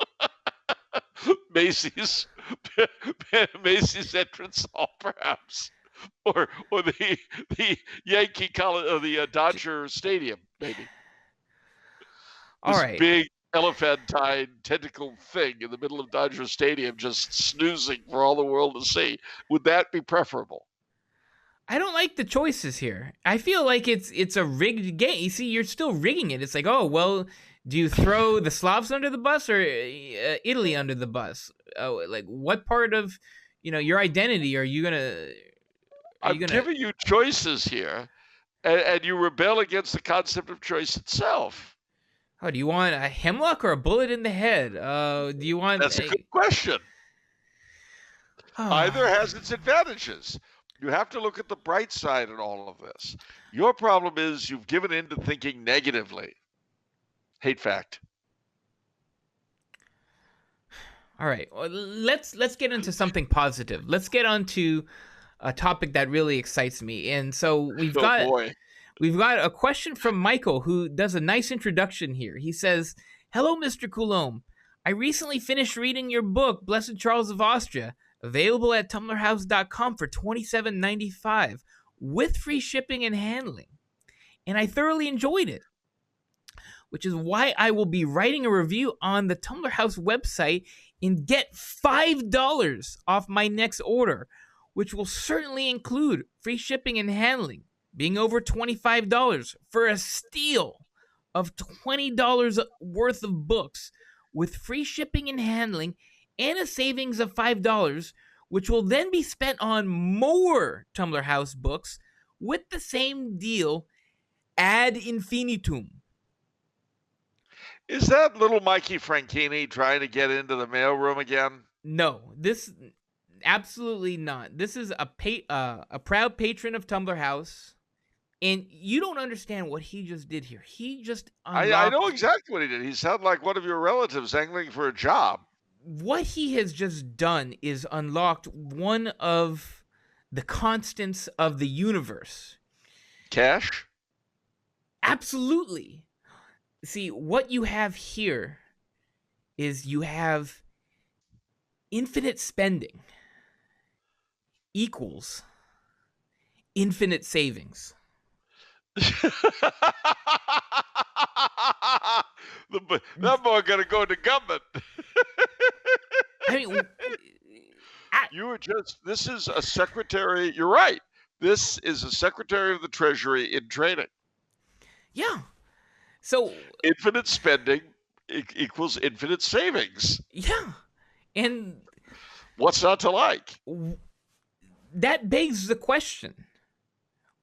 Macy's entrance hall, perhaps, or the Yankee College or the Dodger Stadium, maybe. All this right. Big elephantine tentacle thing in the middle of Dodger Stadium, just snoozing for all the world to see. Would that be preferable? I don't like the choices here. I feel like it's a rigged game. You see, you're still rigging it. It's like, oh, well, do you throw the Slavs under the bus or Italy under the bus? Oh, like, what part of, your identity are you gonna? I'm giving you choices here, and you rebel against the concept of choice itself. Oh, do you want a hemlock or a bullet in the head? Do you want? That's a good question. Either has its advantages. You have to look at the bright side in all of this. Your problem is you've given in to thinking negatively. Hate fact. All right, well, let's get into something positive. Let's get on to a topic that really excites me. And so we've Oh got boy. a question from Michael, who does a nice introduction here. He says, "Hello, Mr. Coulombe. I recently finished reading your book, Blessed Charles of Austria, available at tumblerhouse.com for $27.95 with free shipping and handling. And I thoroughly enjoyed it, which is why I will be writing a review on the Tumbler House website and get $5 off my next order, which will certainly include free shipping and handling, being over $25 for a steal of $20 worth of books with free shipping and handling and a savings of $5, which will then be spent on more Tumbler House books with the same deal ad infinitum." Is that little Mikey Franchini trying to get into the mailroom again? No, this absolutely not. This is a proud patron of Tumbler House, and you don't understand what he just did here. He just unlocked. I know exactly what he did. He sounded like one of your relatives angling for a job. What he has just done is unlocked one of the constants of the universe. Cash? Absolutely. See, what you have here is you have infinite spending equals infinite savings. That boy gonna go to government. I mean, this is a secretary. You're right. This is a secretary of the Treasury in training. yeah. So infinite spending equals infinite savings. Yeah. And what's not to like? That begs the question.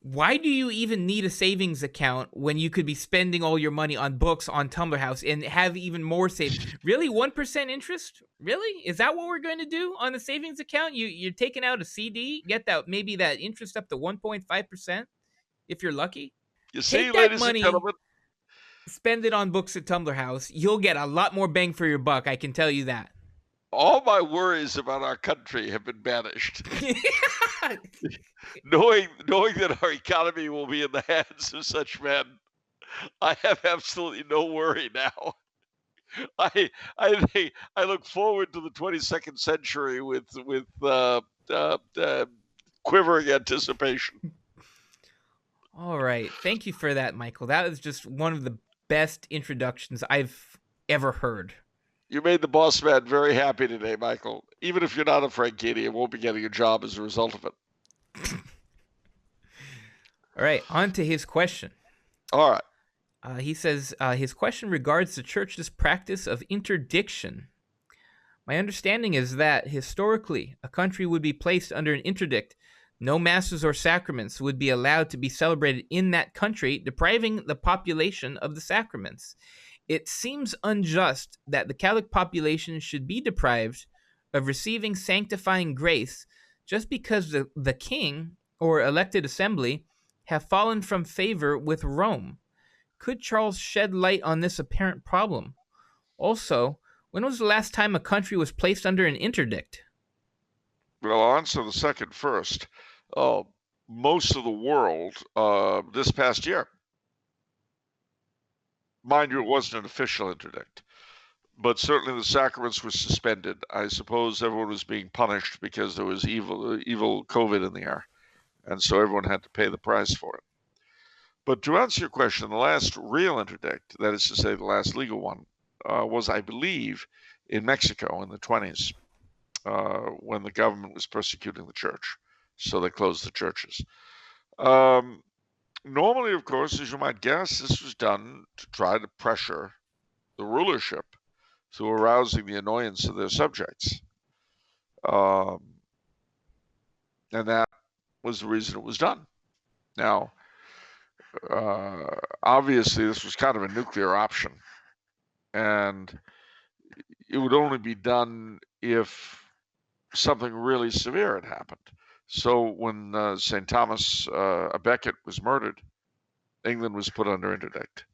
Why do you even need a savings account when you could be spending all your money on books on Tumbler House and have even more savings? Really? 1% interest? Really? Is that what we're going to do on the savings account? You're taking out a CD, get that maybe that interest up to 1.5% if you're lucky? You see, ladies and gentlemen, spend it on books at Tumbler House. You'll get a lot more bang for your buck, I can tell you that. All my worries about our country have been banished. knowing that our economy will be in the hands of such men, I have absolutely no worry now. I look forward to the 22nd century with quivering anticipation. All right. Thank you for that, Michael. That was just one of the best introductions I've ever heard. You made the boss man very happy today, Michael. Even if you're not a Franchini, you won't be getting a job as a result of it. All right. On to his question. All right. He says his question regards the church's practice of interdiction. My understanding is that historically, a country would be placed under an interdict. No masses or sacraments would be allowed to be celebrated in that country, depriving the population of the sacraments. It seems unjust that the Catholic population should be deprived of receiving sanctifying grace just because the king or elected assembly have fallen from favor with Rome. Could Charles shed light on this apparent problem? Also, when was the last time a country was placed under an interdict? Well, I'll answer the second first. Most of the world this past year. Mind you, it wasn't an official interdict, but certainly the sacraments were suspended. I suppose everyone was being punished because there was evil COVID in the air, and so everyone had to pay the price for it. But to answer your question, the last real interdict, that is to say the last legal one, was, I believe, in Mexico in the 1920s, when the government was persecuting the church. So they closed the churches. Normally, of course, as you might guess, this was done to try to pressure the rulership through arousing the annoyance of their subjects. And that was the reason it was done. Now, obviously, this was kind of a nuclear option. And it would only be done if something really severe had happened. So when St. Thomas à Becket was murdered, England was put under interdict.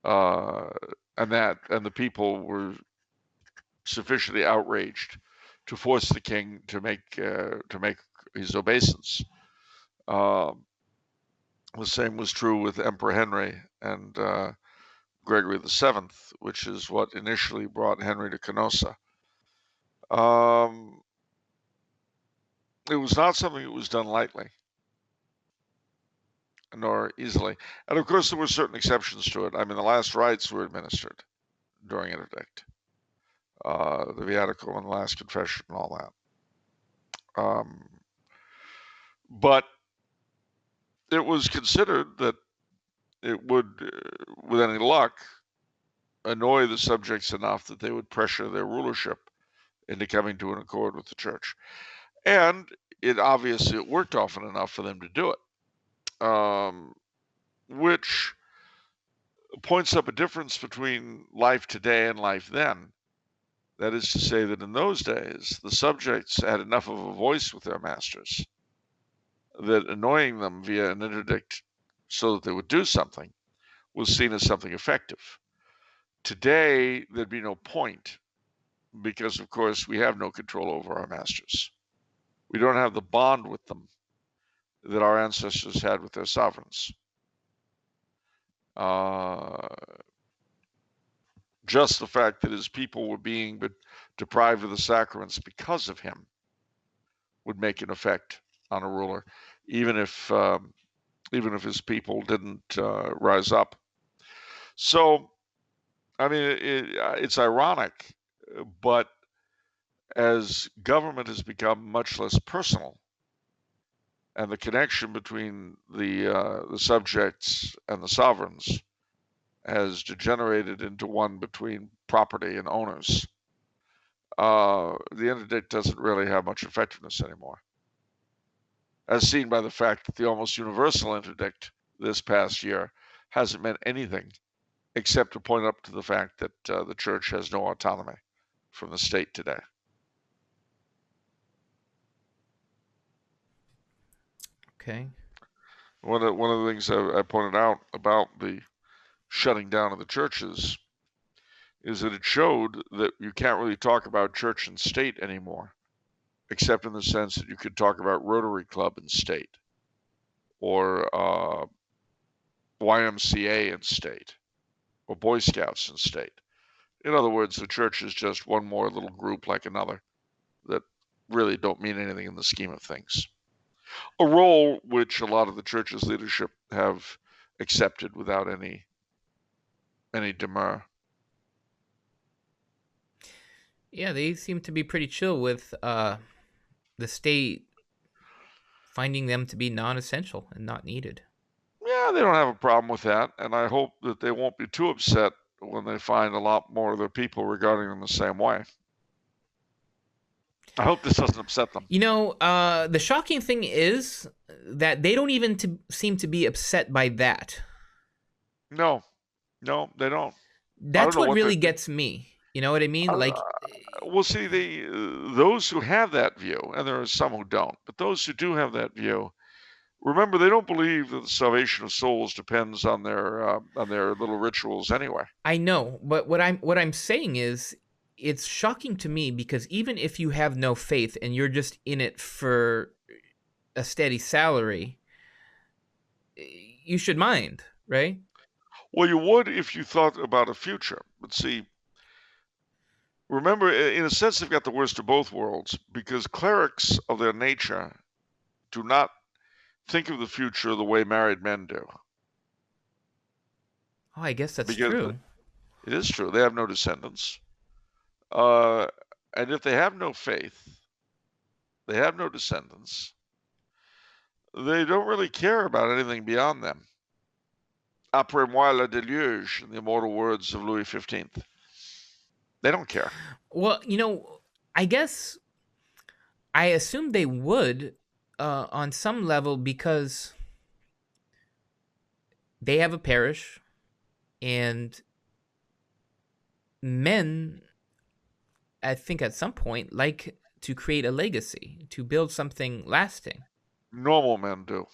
And the people were sufficiently outraged to force the king to make his obeisance. The same was true with Emperor Henry and Gregory VII, which is what initially brought Henry to Canossa. It was not something that was done lightly, nor easily. And of course, there were certain exceptions to it. I mean, the last rites were administered during interdict, the viatical and the last confession and all that. But it was considered that it would, with any luck, annoy the subjects enough that they would pressure their rulership into coming to an accord with the church. And it worked often enough for them to do it, which points up a difference between life today and life then. That is to say that in those days, the subjects had enough of a voice with their masters that annoying them via an interdict so that they would do something was seen as something effective. Today, there'd be no point because, of course, we have no control over our masters. We don't have the bond with them that our ancestors had with their sovereigns. Just the fact that his people were being deprived of the sacraments because of him would make an effect on a ruler, even if his people didn't rise up. So, I mean, it's ironic, but as government has become much less personal, and the connection between the subjects and the sovereigns has degenerated into one between property and owners, the interdict doesn't really have much effectiveness anymore, as seen by the fact that the almost universal interdict this past year hasn't meant anything except to point up to the fact that the church has no autonomy from the state today. Okay. One of the things I pointed out about the shutting down of the churches is that it showed that you can't really talk about church and state anymore, except in the sense that you could talk about Rotary Club and state, or YMCA and state, or Boy Scouts and state. In other words, the church is just one more little group like another that really don't mean anything in the scheme of things. A role which a lot of the church's leadership have accepted without any demur. Yeah, they seem to be pretty chill with the state finding them to be non-essential and not needed. Yeah, they don't have a problem with that, and I hope that they won't be too upset when they find a lot more of their people regarding them the same way. I hope this doesn't upset them. You know, the shocking thing is that they don't even seem to be upset by that. No, they don't. That's what really gets me. You know what I mean? Well, see, those who have that view, and there are some who don't, but those who do have that view, remember, they don't believe that the salvation of souls depends on their little rituals anyway. I know, but what I'm saying is, it's shocking to me because even if you have no faith and you're just in it for a steady salary, you should mind, right? Well, you would if you thought about a future. But see, remember, in a sense, they've got the worst of both worlds because clerics of their nature do not think of the future the way married men do. Oh, I guess that's true. It is true. They have no descendants. And if they have no faith, they have no descendants, they don't really care about anything beyond them. Après moi le déluge, in the immortal words of Louis XV. They don't care. Well, you know, I guess I assume they would on some level because they have a parish and men, I think at some point, like to create a legacy, to build something lasting. Normal men do.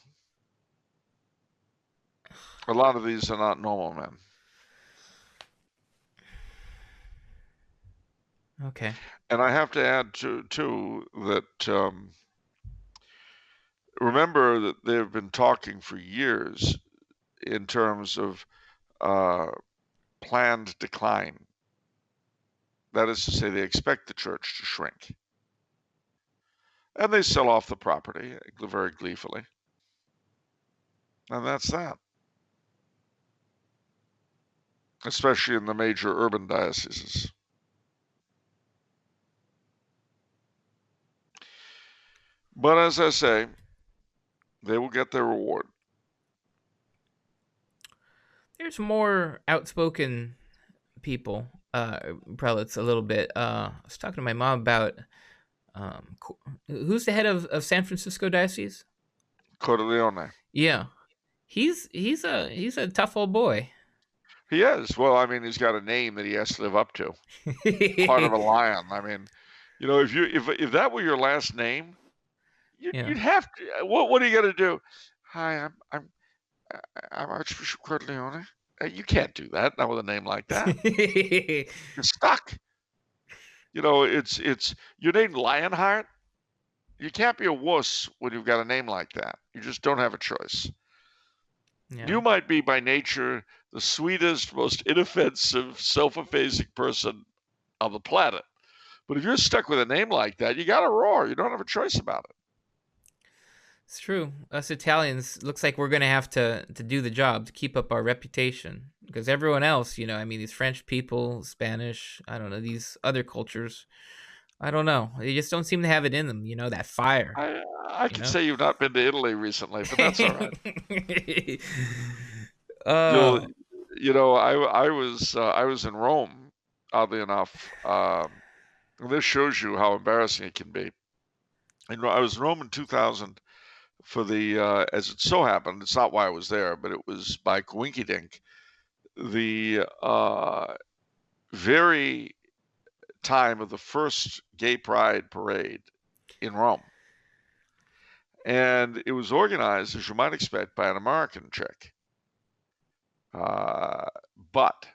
A lot of these are not normal men. Okay. And I have to add too that remember that they've been talking for years in terms of planned decline. That is to say, they expect the church to shrink. And they sell off the property very gleefully. And that's that. Especially in the major urban dioceses. But as I say, they will get their reward. There's more outspoken people, prelates, a little bit. I was talking to my mom about who's the head of San Francisco diocese. Corleone. Yeah, he's a tough old boy. He is. Well, I mean, he's got a name that he has to live up to. Heart of a lion. I mean, you know, if that were your last name, you'd have to. What are you gonna do? Hi, I'm Archbishop Corleone. You can't do that, not with a name like that. You're stuck. You know, it's your name Lionheart. You can't be a wuss when you've got a name like that. You just don't have a choice. Yeah. You might be by nature the sweetest, most inoffensive, self-effacing person on the planet. But if you're stuck with a name like that, you got to roar. You don't have a choice about it. It's true. Us Italians, looks like we're going to have to do the job to keep up our reputation. Because everyone else, you know, I mean, these French people, Spanish, I don't know, these other cultures, I don't know. They just don't seem to have it in them, you know, that fire. I can say you've not been to Italy recently, but that's all right. You know, I was in Rome, oddly enough. And this shows you how embarrassing it can be. And I was in Rome in 2000 for the, as it so happened, it's not why I was there, but it was by coinkydink, the very time of the first gay pride parade in Rome. And it was organized, as you might expect, by an American chick. But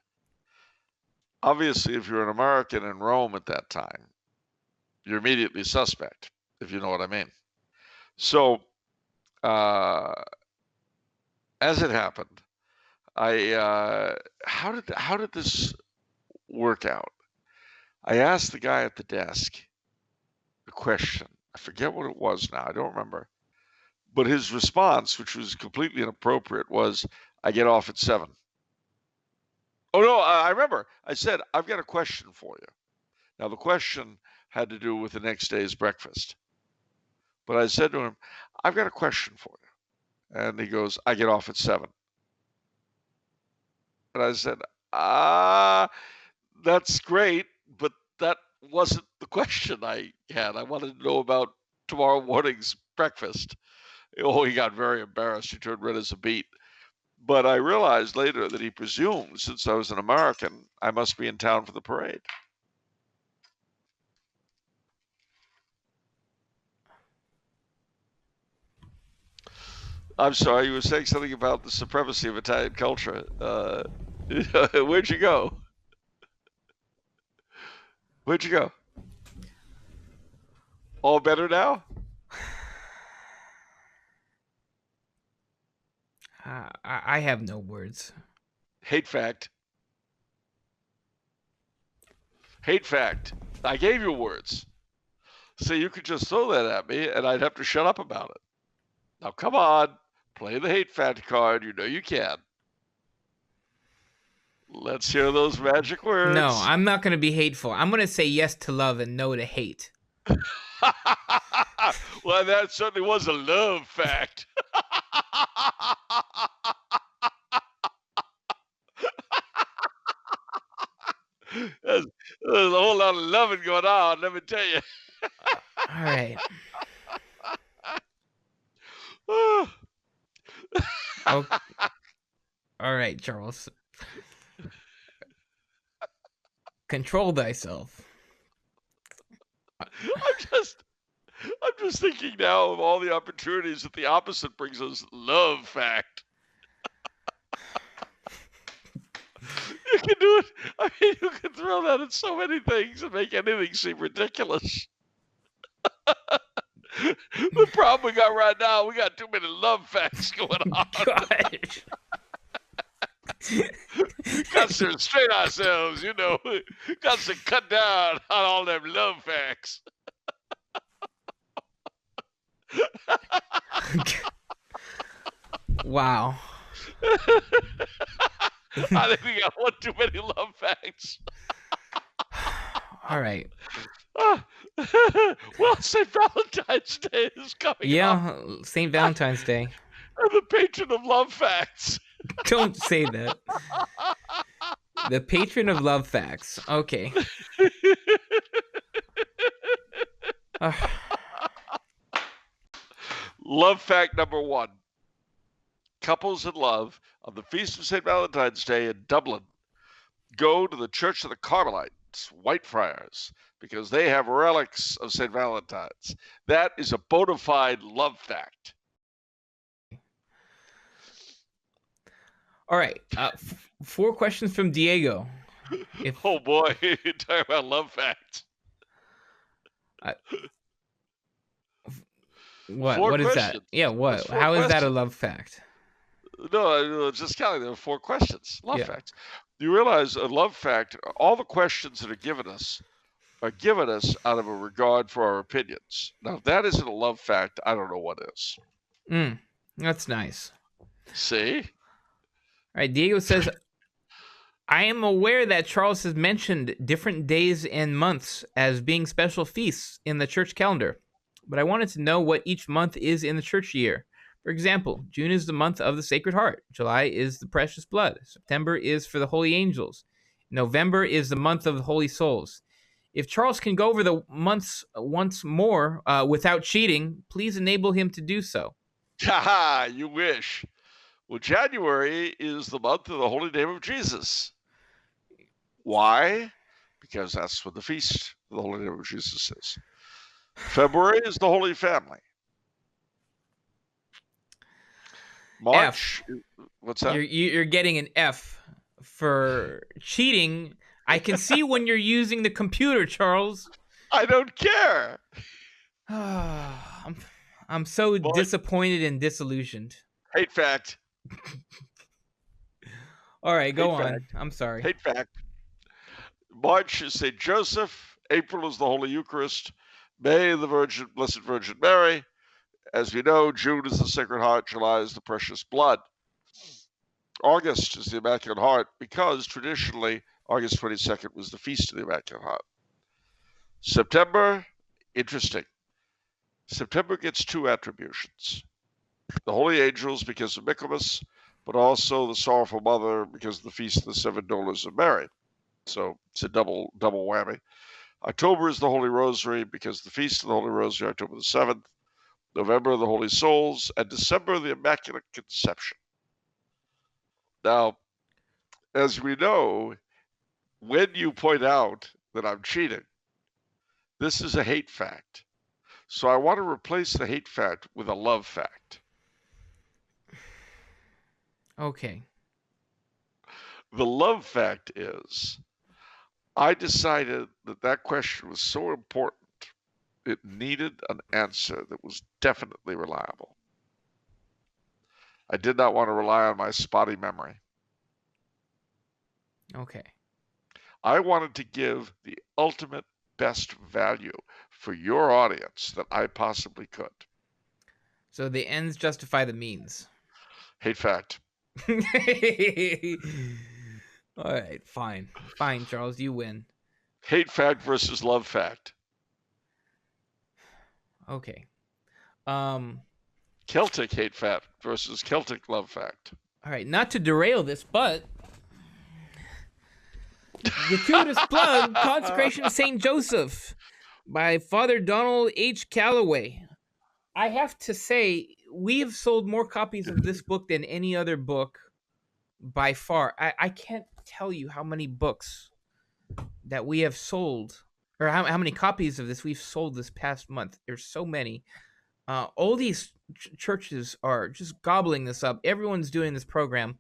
obviously, if you're an American in Rome at that time, you're immediately suspect, if you know what I mean. So, as it happened, how did this work out? I asked the guy at the desk a question. I forget what it was now. I don't remember. But his response, which was completely inappropriate, was, "I get off at 7." Oh no, I remember. I said, "I've got a question for you." Now the question had to do with the next day's breakfast. But I said to him, "I've got a question for you." And he goes, "I get off at 7." And I said, that's great, but that wasn't the question I had. I wanted to know about tomorrow morning's breakfast. Oh, he got very embarrassed. He turned red as a beet. But I realized later that he presumed, since I was an American, I must be in town for the parade. I'm sorry, you were saying something about the supremacy of Italian culture. Where'd you go? Where'd you go? All better now? I have no words. Hate fact. Hate fact. I gave you words. So you could just throw that at me and I'd have to shut up about it. Now come on, play the hate fact card. You know you can. Let's hear those magic words. No, I'm not going to be hateful. I'm going to say yes to love and no to hate. Well, that certainly was a love fact. There's a whole lot of loving going on, let me tell you. All right. Oh. All right, Charles. Control thyself. I'm I'm just thinking now of all the opportunities that the opposite brings us. Love fact. You can do it. I mean, you can throw that at so many things and make anything seem ridiculous. The problem we got right now, we got too many love facts going on. Gosh. Got to restrain ourselves, you know. Got to cut down on all them love facts. Wow. I think we got one too many love facts. All right. Well, St. Valentine's Day is coming up. St. Valentine's Day. I'm the patron of love facts. Don't say that. The patron of love facts. Okay. Love fact number 1. Couples in love on the Feast of St. Valentine's Day in Dublin go to the Church of the Carmelites, Whitefriars, because they have relics of St. Valentine's. That is a bona fide love fact. All right. 4 questions from Diego. Oh boy, you're talking about love facts. What? 4 What is that? questions. Yeah, what? That's 4 How is that a questions. love fact? No, just counting. There are 4 questions. Love Yeah. facts. You realize a love fact, all the questions that are given us out of a regard for our opinions. Now, if that isn't a love fact, I don't know what is. That's nice. See? All right, Diego says, I am aware that Charles has mentioned different days and months as being special feasts in the church calendar, but I wanted to know what each month is in the church year. For example, June is the month of the Sacred Heart. July is the Precious Blood. September is for the Holy Angels. November is the month of the Holy Souls. If Charles can go over the months once more without cheating, please enable him to do so. Haha, you wish. Well, January is the month of the Holy Name of Jesus. Why? Because that's what the feast of the Holy Name of Jesus is. February is the Holy Family. March, what's that? You're getting an F for cheating. I can see when you're using the computer, Charles. I don't care. I'm so disappointed and disillusioned. Hate fact. All right, go Hate on. fact. I'm sorry. Hate fact. March is St. Joseph. April is the Holy Eucharist. May, the Blessed Virgin Mary. As we know, June is the Sacred Heart. July is the Precious Blood. August is the Immaculate Heart because traditionally August 22nd was the Feast of the Immaculate Heart. September, interesting. September gets 2 attributions. The Holy Angels because of Michaelmas, but also the Sorrowful Mother because of the Feast of the 7 Dolours of Mary. So it's a double whammy. October is the Holy Rosary because of the Feast of the Holy Rosary, October the 7th. November, the Holy Souls, and December, the Immaculate Conception. Now, as we know, when you point out that I'm cheating, this is a hate fact. So I want to replace the hate fact with a love fact. Okay. The love fact is, I decided that question was so important, it needed an answer that was definitely reliable. I did not want to rely on my spotty memory. Okay. I wanted to give the ultimate best value for your audience that I possibly could. So the ends justify the means. Hate fact. All right, fine. Fine, Charles, you win. Hate fact versus love fact. Okay. Celtic hate fact versus Celtic love fact. All right, not to derail this, but Gratuitous Plug, Consecration of St. Joseph by Father Donald H. Calloway. I have to say, we have sold more copies of this book than any other book by far. I can't tell you how many books that we have sold or how many copies of this we've sold this past month. There's so many. All these churches are just gobbling this up. Everyone's doing this program,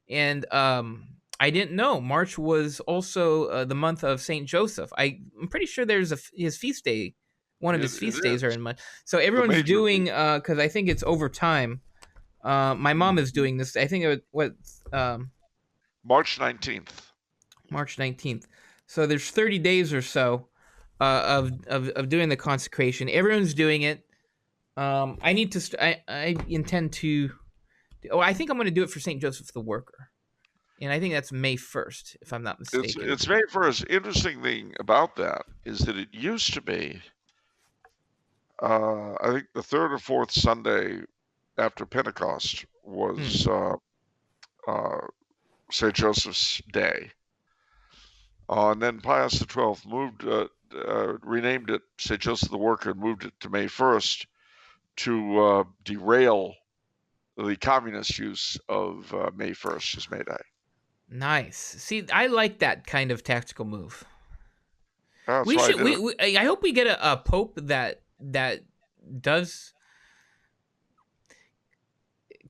and I didn't know March was also the month of Saint Joseph. I'm pretty sure there's his feast day. One of his It feast days are is in March. So the everyone's major doing because I think it's over time. My mom is doing this. I think March 19th. March 19th. So there's 30 days or so of doing the consecration. Everyone's doing it. I need to. I intend to. Oh, I think I'm going to do it for Saint Joseph the Worker, and I think that's May 1st, if I'm not mistaken. It's May 1st. Interesting thing about that is that it used to be, I think the third or fourth Sunday after Pentecost was St. Joseph's Day. And then Pius XII renamed it St. Joseph the Worker and moved it to May 1st to derail the communist use of May 1st as May Day. Nice. See, I like that kind of tactical move. That's We why should. I did it. I hope we get a pope that does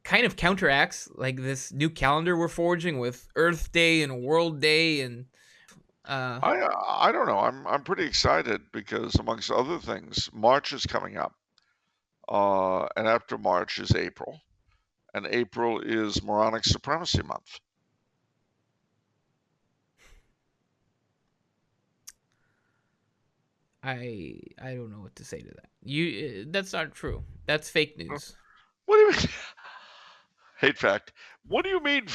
kind of counteracts like this new calendar we're forging with Earth Day and World Day and. I don't know. I'm pretty excited because amongst other things, March is coming up, and after March is April, and April is Moronic Supremacy Month. I don't know what to say to that. That's not true. That's fake news. What do you mean? Hate fact. What do you mean?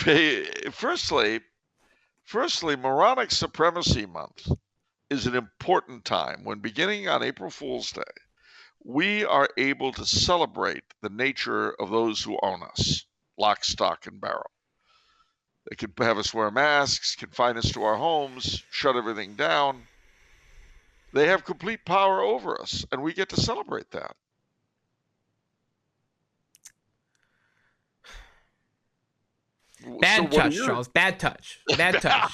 Firstly, Moronic Supremacy Month is an important time when, beginning on April Fool's Day, we are able to celebrate the nature of those who own us, lock, stock, and barrel. They can have us wear masks, confine us to our homes, shut everything down. They have complete power over us, and we get to celebrate that. Bad touch, Charles. Bad touch. Bad touch.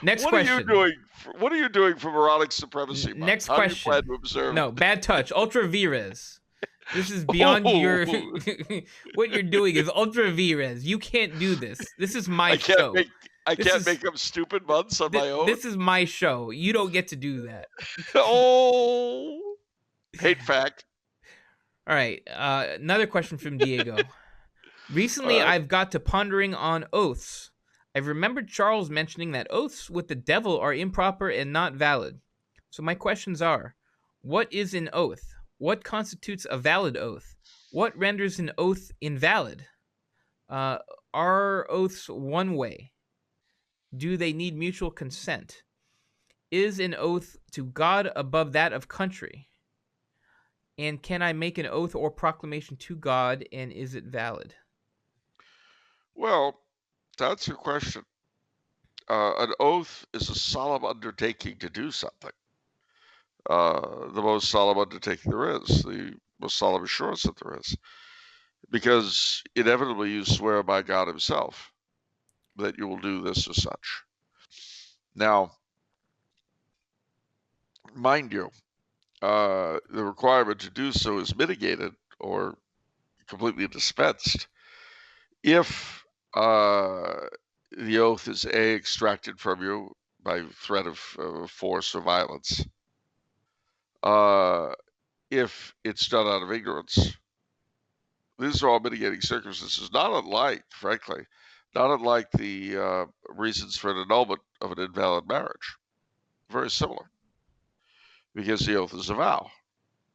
Next question. What are you doing for Moronic Supremacy Month? Next How question. do you plan to observe? No, bad touch. Ultra vires. This is beyond your. What you're doing is ultra vires. You can't do this. This is my show. I can't make up stupid months on my own. This is my show. You don't get to do that. Oh, hate fact. All right. Another question from Diego. Recently, I've got to pondering on oaths. I've remembered Charles mentioning that oaths with the devil are improper and not valid. So my questions are, what is an oath? What constitutes a valid oath? What renders an oath invalid? Are oaths one way? Do they need mutual consent? Is an oath to God above that of country? And can I make an oath or proclamation to God, and is it valid? Well, to answer your question, an oath is a solemn undertaking to do something. The most solemn undertaking there is, the most solemn assurance that there is, because inevitably you swear by God himself that you will do this or such. Now, mind you, the requirement to do so is mitigated or completely dispensed if the oath is extracted from you by threat of force or violence, if it's done out of ignorance. These are all mitigating circumstances, not unlike, frankly, the reasons for an annulment of an invalid marriage. Very similar, because the oath is a vow.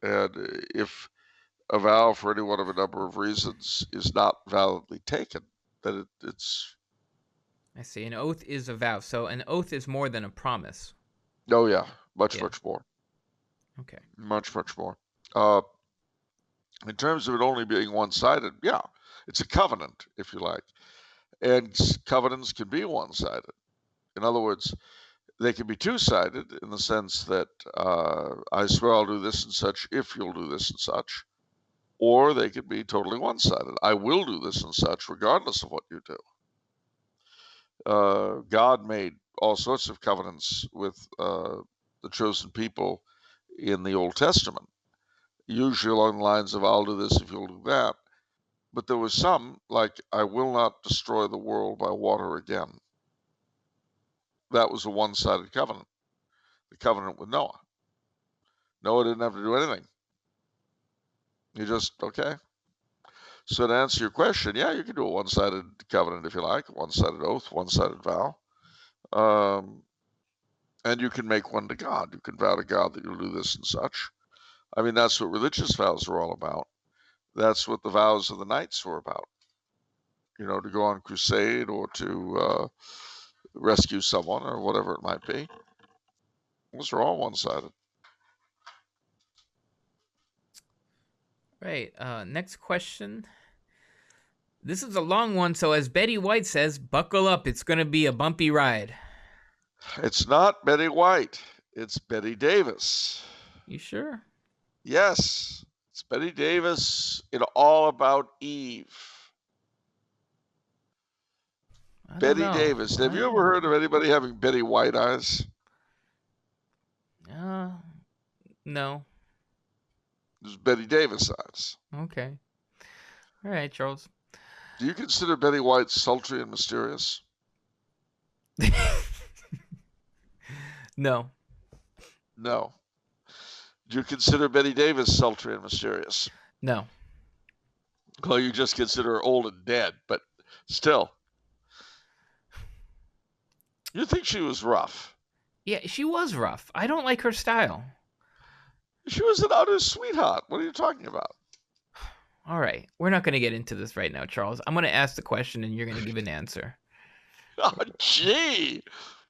And if a vow for any one of a number of reasons is not validly taken, then it's... I see. An oath is a vow. So an oath is more than a promise. Oh, yeah. Much more. Okay. Much more. In terms of it only being one-sided, yeah, it's a covenant, if you like. And covenants can be one-sided. In other words, they can be two-sided in the sense that I swear I'll do this and such if you'll do this and such. Or they can be totally one-sided. I will do this and such regardless of what you do. God made all sorts of covenants with the chosen people in the Old Testament, usually along the lines of, I'll do this if you'll do that. But there was some, like, I will not destroy the world by water again. That was a one-sided covenant, the covenant with Noah. Noah didn't have to do anything. He just, okay. So to answer your question, yeah, you can do a one-sided covenant if you like, a one-sided oath, one-sided vow. And you can make one to God. You can vow to God that you'll do this and such. I mean, that's what religious vows are all about. That's what the vows of the knights were about. You know, to go on crusade or to rescue someone or whatever it might be. Those are all one-sided. Right. Next question. This is a long one, so as Betty White says, buckle up. It's going to be a bumpy ride. It's not Betty White. It's Betty Davis. You sure? Yes. It's Betty Davis in All About Eve. Betty Davis. Have you ever heard of anybody having Betty White eyes? No. There's Betty Davis eyes. Okay. All right, Charles. Do you consider Betty White sultry and mysterious? No. No. Do you consider Betty Davis sultry and mysterious? No. Well, you just consider her old and dead, but still. You think she was rough? Yeah, she was rough. I don't like her style. She was an utter sweetheart. What are you talking about? All right. We're not going to get into this right now, Charles. I'm going to ask the question and you're going to give an answer. Oh, gee.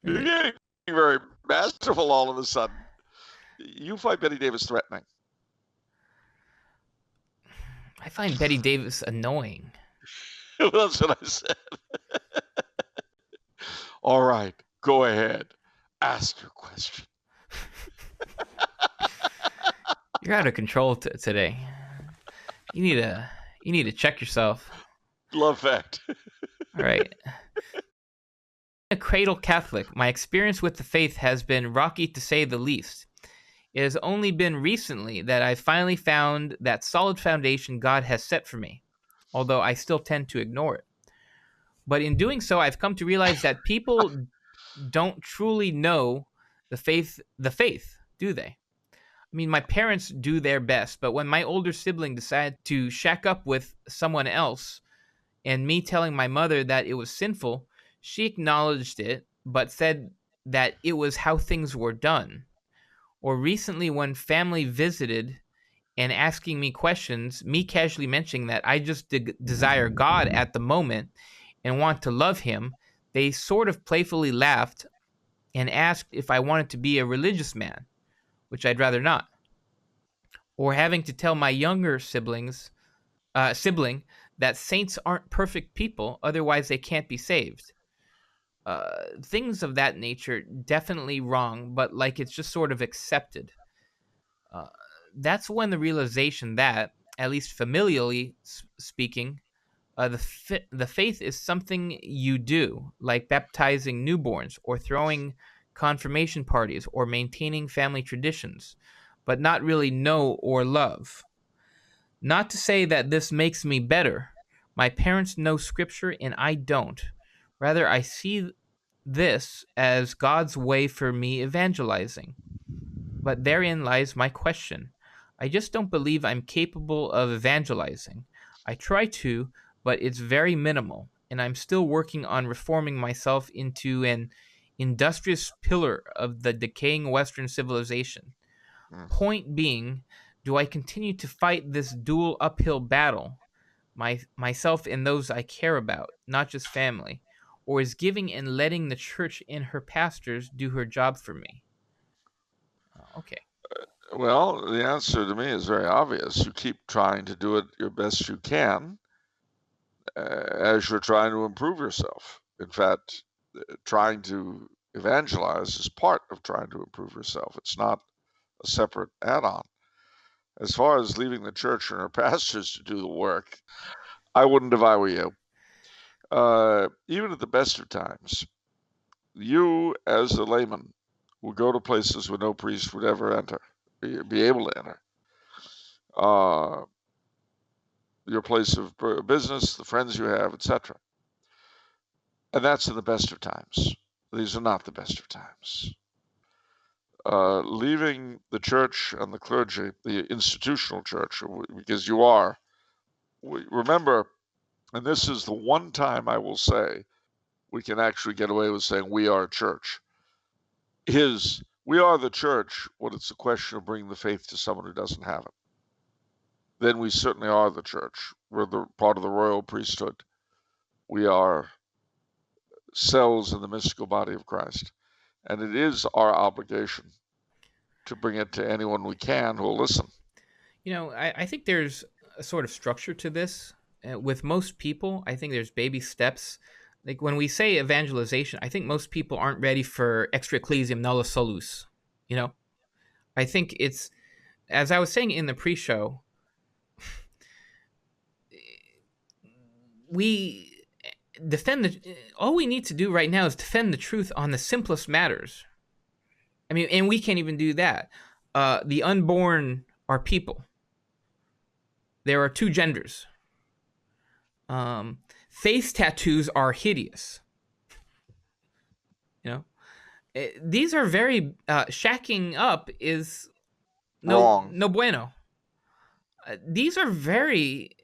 You're getting very masterful all of a sudden. You find Betty Davis threatening. I find Betty Davis annoying. That's what I said. All right. Go ahead. Ask your question. You're out of control today. You need to check yourself. Love fact. All right. A cradle Catholic, my experience with the faith has been rocky to say the least. It has only been recently that I finally found that solid foundation God has set for me, although I still tend to ignore it. But in doing so, I've come to realize that people don't truly know the faith, do they? I mean, my parents do their best, but when my older sibling decided to shack up with someone else, and me telling my mother that it was sinful, she acknowledged it, but said that it was how things were done. Or recently, when family visited and asking me questions, me casually mentioning that I just desire God at the moment and want to love Him, they sort of playfully laughed and asked if I wanted to be a religious man, which I'd rather not. Or having to tell my younger sibling that saints aren't perfect people, otherwise they can't be saved. Things of that nature, definitely wrong, but like it's just sort of accepted. That's when the realization that, at least familially speaking, the faith is something you do, like baptizing newborns or throwing confirmation parties or maintaining family traditions, but not really know or love. Not to say that this makes me better. My parents know scripture and I don't. Rather, I see this as God's way for me evangelizing. But therein lies my question. I just don't believe I'm capable of evangelizing. I try to, but it's very minimal, and I'm still working on reforming myself into an industrious pillar of the decaying Western civilization. Point being, do I continue to fight this dual uphill battle, myself and those I care about, not just family, or is giving and letting the church and her pastors do her job for me? Okay. Well, the answer to me is very obvious. You keep trying to do it your best you can as you're trying to improve yourself. In fact, trying to evangelize is part of trying to improve yourself. It's not a separate add-on. As far as leaving the church and her pastors to do the work, I wouldn't if I were you. Even at the best of times, you as a layman will go to places where no priest would ever enter, be able to enter. Your place of business, the friends you have, etc. And that's in the best of times. These are not the best of times. Leaving the church and the clergy, the institutional church, because you are, remember, and this is the one time I will say we can actually get away with saying we are a church, is we are the church when it's a question of bringing the faith to someone who doesn't have it. Then we certainly are the church. We're the part of the royal priesthood. We are cells in the mystical body of Christ. And it is our obligation to bring it to anyone we can who will listen. I think there's a sort of structure to this. With most people, I think there's baby steps. Like when we say evangelization, I think most people aren't ready for extra ecclesiam nulla solus. I think it's, as I was saying in the pre-show, we all we need to do right now is defend the truth on the simplest matters. I mean, and we can't even do that. The unborn are people. There are two genders. Face tattoos are hideous. These are very shacking up is Wrong. no bueno. These are very.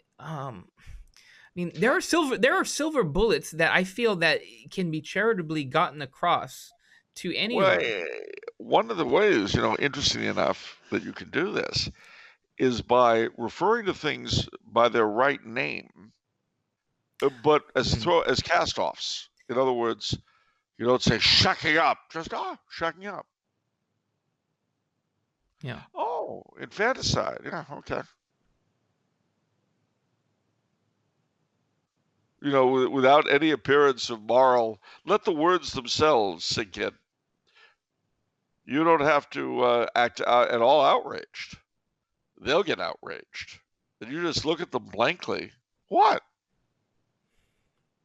There are silver bullets that I feel that can be charitably gotten across to anyone. Well, one of the ways, interestingly enough, that you can do this is by referring to things by their right name, but as cast-offs. In other words, you don't say shucking up, just shucking up. Yeah. Oh, infanticide. Yeah, okay. Without any appearance of moral, let the words themselves sink in. You don't have to act at all outraged. They'll get outraged. And you just look at them blankly. What?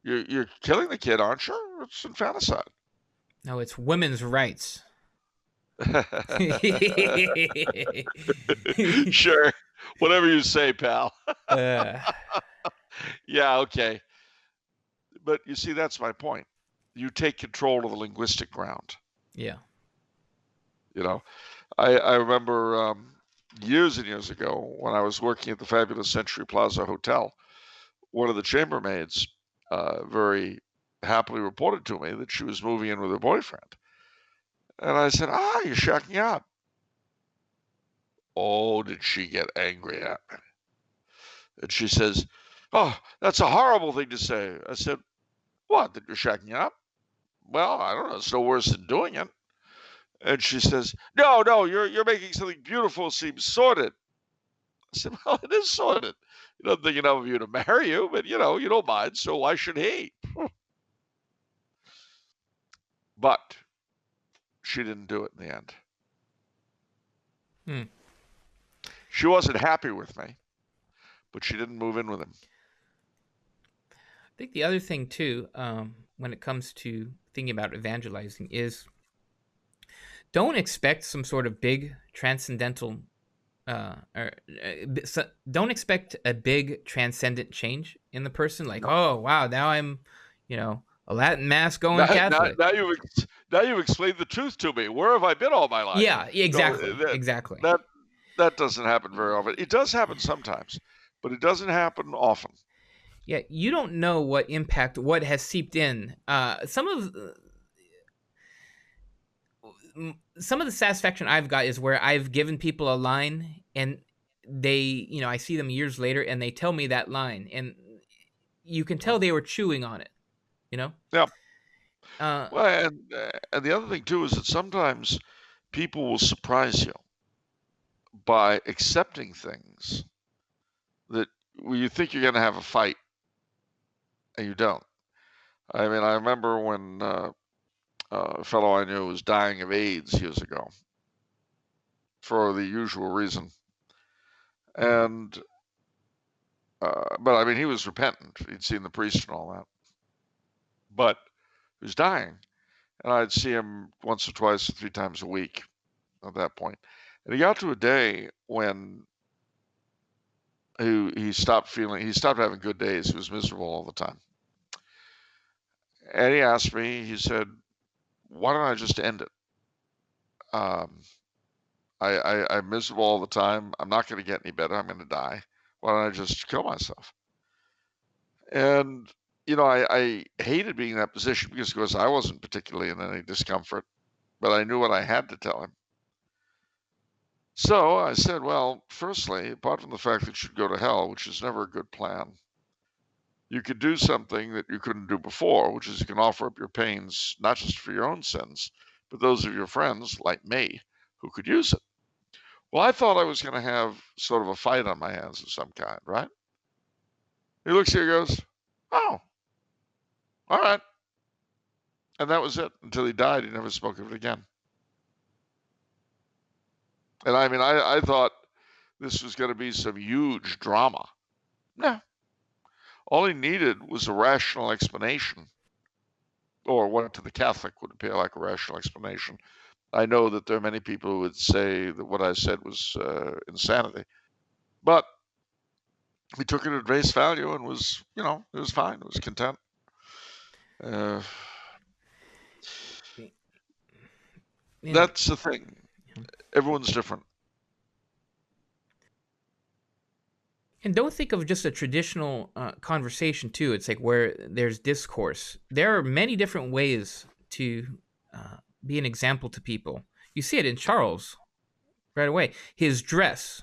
You're killing the kid, aren't you? It's infanticide. No, it's women's rights. Sure. Whatever you say, pal. Yeah, okay. But you see, that's my point. You take control of the linguistic ground. Yeah. I remember years and years ago when I was working at the fabulous Century Plaza Hotel, one of the chambermaids very happily reported to me that she was moving in with her boyfriend. And I said, you're shacking up. Oh, did she get angry at me. And she says, oh, that's a horrible thing to say. I said, what, that you're shacking up? Well, I don't know. It's no worse than doing it. And she says, no, you're making something beautiful seem sordid. I said, well, it is sordid. You don't think enough of you to marry you, but, you don't mind, so why should he? But she didn't do it in the end. She wasn't happy with me, but she didn't move in with him. I think the other thing, too, when it comes to thinking about evangelizing is don't expect some sort of big transcendental don't expect a big transcendent change in the person. Like, oh, wow, now I'm, a Latin mass going Catholic. Now you've explained the truth to me. Where have I been all my life? Yeah, exactly. Exactly. That doesn't happen very often. It does happen sometimes, but it doesn't happen often. Yeah, you don't know what impact, what has seeped in. Some of the satisfaction I've got is where I've given people a line and they, I see them years later and they tell me that line and you can tell they were chewing on it, Yeah. Well, and the other thing too is that sometimes people will surprise you by accepting things that you think you're going to have a fight and you don't. I mean, I remember when a fellow I knew was dying of AIDS years ago for the usual reason. And, but I mean, he was repentant. He'd seen the priest and all that. But he was dying. And I'd see him once or twice or 3 times a week at that point. And he got to a day when he stopped having good days. He was miserable all the time. And he asked me, he said, why don't I just end it? I'm miserable all the time. I'm not going to get any better. I'm going to die. Why don't I just kill myself? And, I hated being in that position because, of course, I wasn't particularly in any discomfort, but I knew what I had to tell him. So I said, well, firstly, apart from the fact that you'd go to hell, which is never a good plan, you could do something that you couldn't do before, which is you can offer up your pains, not just for your own sins, but those of your friends, like me, who could use it. Well, I thought I was going to have sort of a fight on my hands of some kind, right? He looks here and goes, oh, all right. And that was it. Until he died, he never spoke of it again. And I mean, I thought this was going to be some huge drama. No. All he needed was a rational explanation, or what to the Catholic would appear like a rational explanation. I know that there are many people who would say that what I said was insanity. But he took it at face value and was, it was fine. It was content. That's the thing. Everyone's different. And don't think of just a traditional conversation, too. It's like where there's discourse. There are many different ways to be an example to people. You see it in Charles right away. His dress,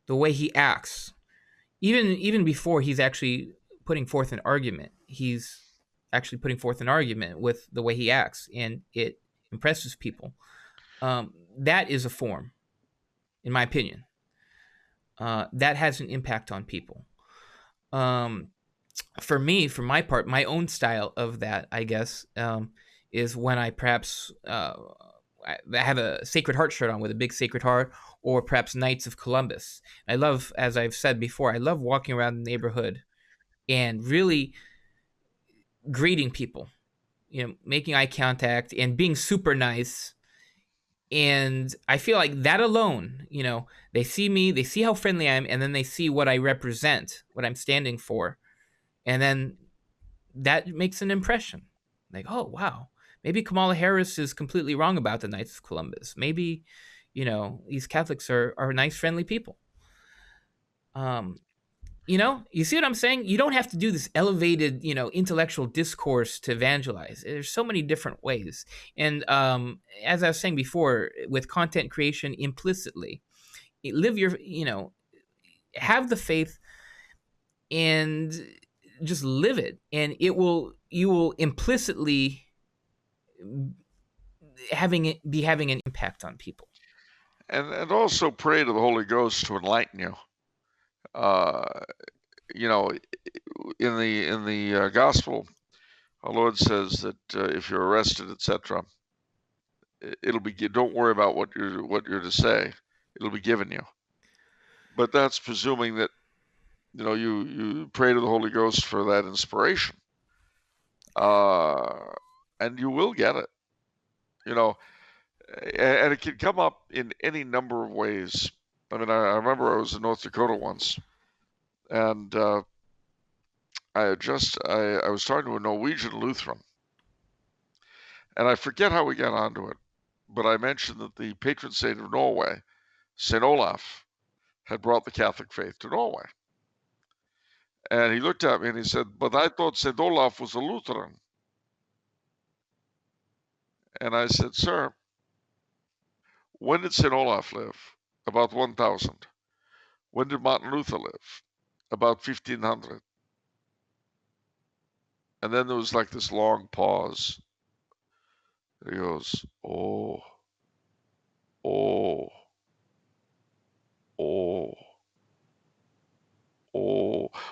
the way he acts, even before he's actually putting forth an argument, he's actually putting forth an argument with the way he acts, and it impresses people. That is a form, in my opinion. That has an impact on people. For me, for my part, my own style of that, I guess, is when I perhaps I have a Sacred Heart shirt on with a big Sacred Heart, or perhaps Knights of Columbus. I love, as I've said before, I love walking around the neighborhood and really greeting people, making eye contact and being super nice. And I feel like that alone, they see me, they see how friendly I am, and then they see what I represent, what I'm standing for. And then that makes an impression. Like, oh, wow. Maybe Kamala Harris is completely wrong about the Knights of Columbus. Maybe, these Catholics are nice, friendly people. You see what I'm saying? You don't have to do this elevated, intellectual discourse to evangelize. There's so many different ways. And as I was saying before, with content creation implicitly, live your, have the faith and just live it. And you will implicitly be having an impact on people. And also pray to the Holy Ghost to enlighten you. In the gospel, our Lord says that if you're arrested, etc., it'll be. Don't worry about what you're to say. It'll be given you. But that's presuming that you pray to the Holy Ghost for that inspiration, and you will get it. And it can come up in any number of ways. I mean, I remember I was in North Dakota once, and I was talking to a Norwegian Lutheran, and I forget how we got onto it, but I mentioned that the patron saint of Norway, St. Olaf, had brought the Catholic faith to Norway. And he looked at me and he said, but I thought St. Olaf was a Lutheran. And I said, sir, when did St. Olaf live? About 1000. When did Martin Luther live? About 1500. And then there was like this long pause. And he goes, oh.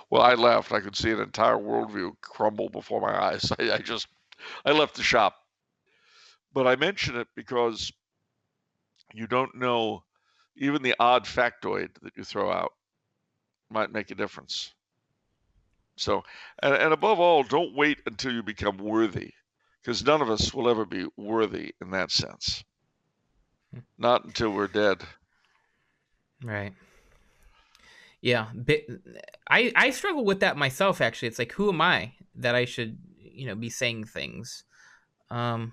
Well, I laughed. I could see an entire worldview crumble before my eyes. I left the shop. But I mention it because you don't know, even the odd factoid that you throw out might make a difference. So, and above all, don't wait until you become worthy. because none of us will ever be worthy in that sense. Not until we're dead. Right. Yeah. I struggle with that myself, actually. It's like, who am I that I should, be saying things? And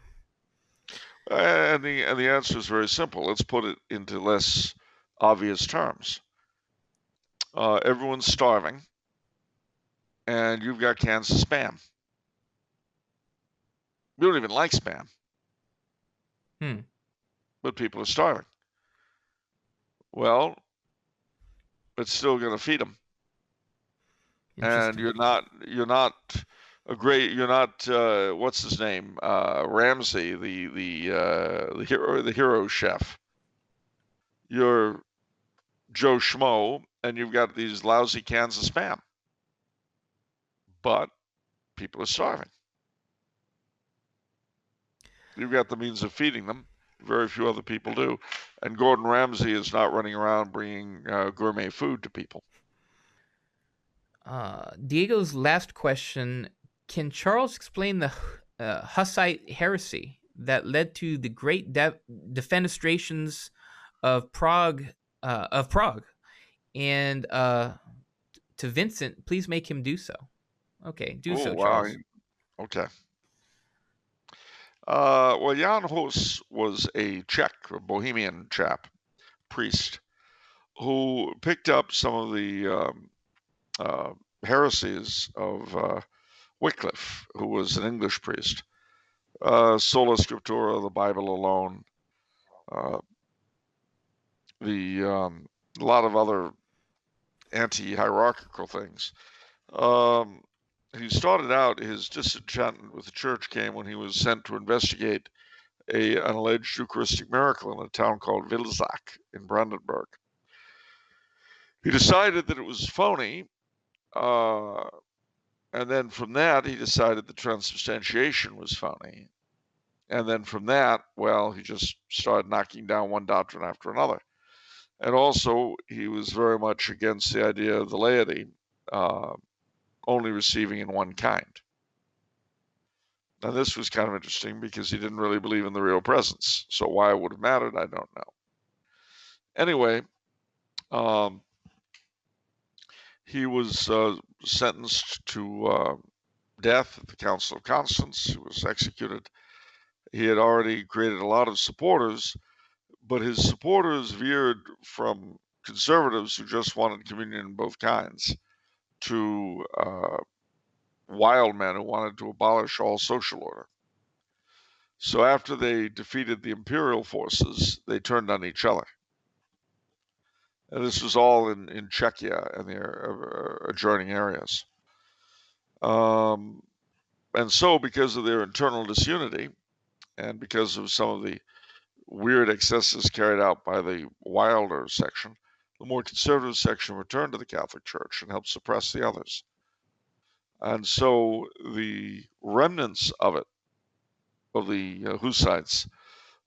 the answer is very simple. Let's put it into less obvious terms. Everyone's starving, and you've got cans of Spam. You don't even like Spam, but people are starving. Well, it's still going to feed them. And you're not what's his name, Ramsay, the hero chef. You're Joe Schmo, and you've got these lousy cans of Spam, but people are starving. You've got the means of feeding them. Very few other people do, and Gordon Ramsay is not running around bringing gourmet food to people. Diego's last question: can Charles explain the Hussite Heresy that led to the great defenestrations of Prague? And to Vincent, please make him do so. Okay, do so, wow. Charles. Okay. Well, Jan Hus was a Czech, a Bohemian chap, priest, who picked up some of the heresies of Wycliffe, who was an English priest. Sola Scriptura, the Bible alone, a lot of other anti-hierarchical things. He started out, his disenchantment with the church came when he was sent to investigate an alleged Eucharistic miracle in a town called Vilzach in Brandenburg. He decided that it was phony, and then from that, he decided the transubstantiation was phony. And then from that, well, he just started knocking down one doctrine after another. And also, he was very much against the idea of the laity only receiving in one kind. Now, this was kind of interesting because he didn't really believe in the real presence. So why it would have mattered, I don't know. Anyway, he was sentenced to death at the Council of Constance. He was executed. He had already created a lot of supporters, but his supporters veered from conservatives who just wanted communion in both kinds to wild men who wanted to abolish all social order. So after they defeated the imperial forces, they turned on each other. And this was all in Czechia and the adjoining areas. And so because of their internal disunity and because of some of the weird excesses carried out by the wilder section, the more conservative section returned to the Catholic Church and helped suppress the others. And so the remnants of it, of the Hussites,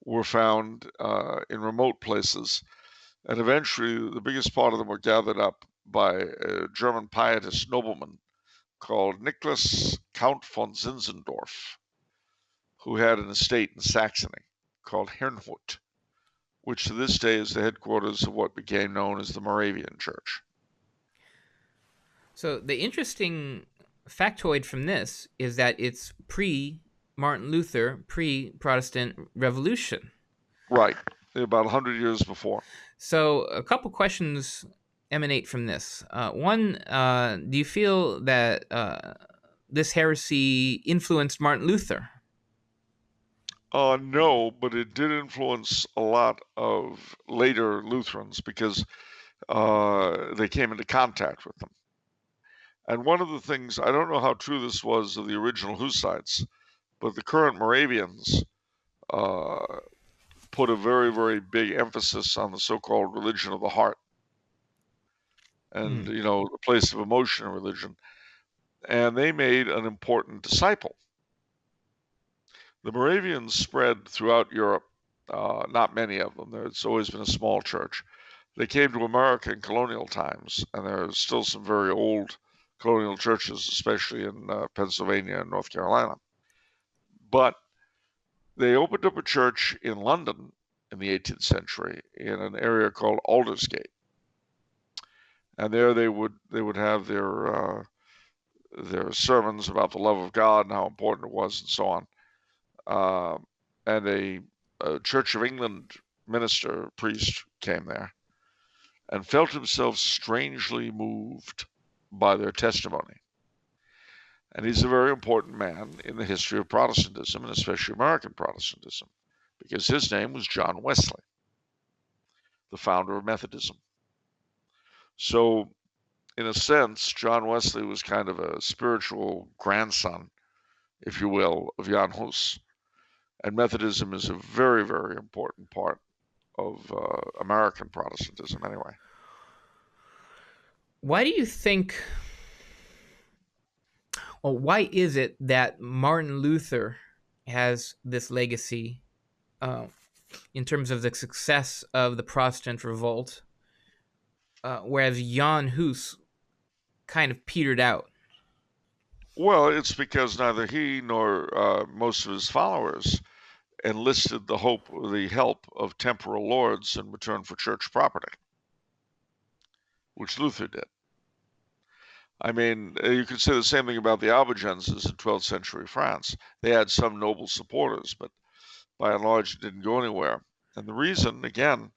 were found in remote places. And eventually, the biggest part of them were gathered up by a German pietist nobleman called Nicholas Count von Zinzendorf, who had an estate in Saxony called Herrnhut, which to this day is the headquarters of what became known as the Moravian Church. So the interesting factoid from this is that it's pre-Martin Luther, pre-Protestant Revolution. Right, about 100 years before. So a couple questions emanate from this. One, do you feel that this heresy influenced Martin Luther? No, but it did influence a lot of later Lutherans because they came into contact with them. And one of the things, I don't know how true this was of the original Hussites, but the current Moravians put a very, very big emphasis on the so-called religion of the heart. And, the place of emotion in religion. And they made an important disciple. The Moravians spread throughout Europe, not many of them. It's always been a small church. They came to America in colonial times, and there are still some very old colonial churches, especially in Pennsylvania and North Carolina. But they opened up a church in London in the 18th century in an area called Aldersgate, and there they would have their sermons about the love of God and how important it was, and so on. And a Church of England priest came there and felt himself strangely moved by their testimony. And he's a very important man in the history of Protestantism, and especially American Protestantism, because his name was John Wesley, the founder of Methodism. So, in a sense, John Wesley was kind of a spiritual grandson, if you will, of Jan Hus. And Methodism is a very, very important part of American Protestantism anyway. Why do you think, or why is it that Martin Luther has this legacy in terms of the success of the Protestant revolt, whereas Jan Hus kind of petered out? Well, it's because neither he nor most of his followers enlisted the help of temporal lords in return for church property, which Luther did. I mean, you could say the same thing about the Albigenses in 12th century France. They had some noble supporters, but by and large, it didn't go anywhere. And the reason, again,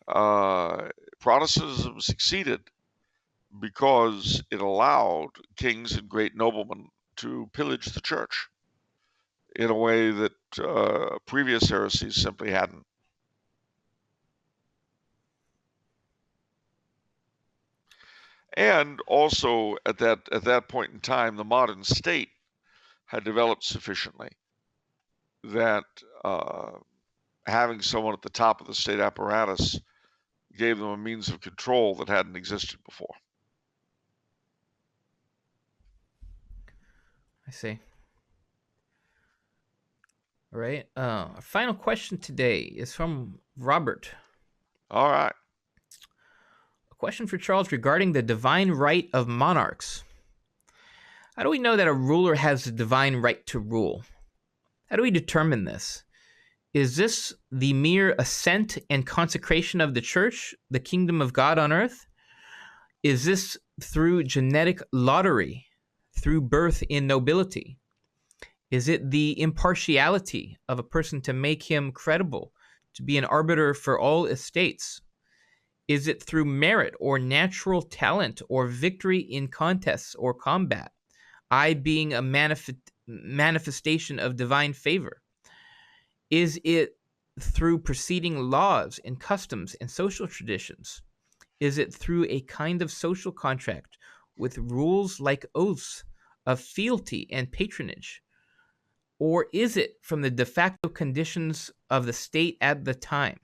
Protestantism succeeded because it allowed kings and great noblemen to pillage the church in a way that previous heresies simply hadn't. And also at that point in time, the modern state had developed sufficiently that having someone at the top of the state apparatus gave them a means of control that hadn't existed before. I see. All right. Our final question today is from Robert. All right. A question for Charles regarding the divine right of monarchs. How do we know that a ruler has the divine right to rule? How do we determine this? Is this the mere assent and consecration of the church, the kingdom of God on earth? Is this through genetic lottery, through birth in nobility? Is it the impartiality of a person to make him credible, to be an arbiter for all estates? Is it through merit or natural talent or victory in contests or combat, I being a manifestation of divine favor? Is it through preceding laws and customs and social traditions? Is it through a kind of social contract with rules like oaths of fealty and patronage? Or is it from the de facto conditions of the state at the time?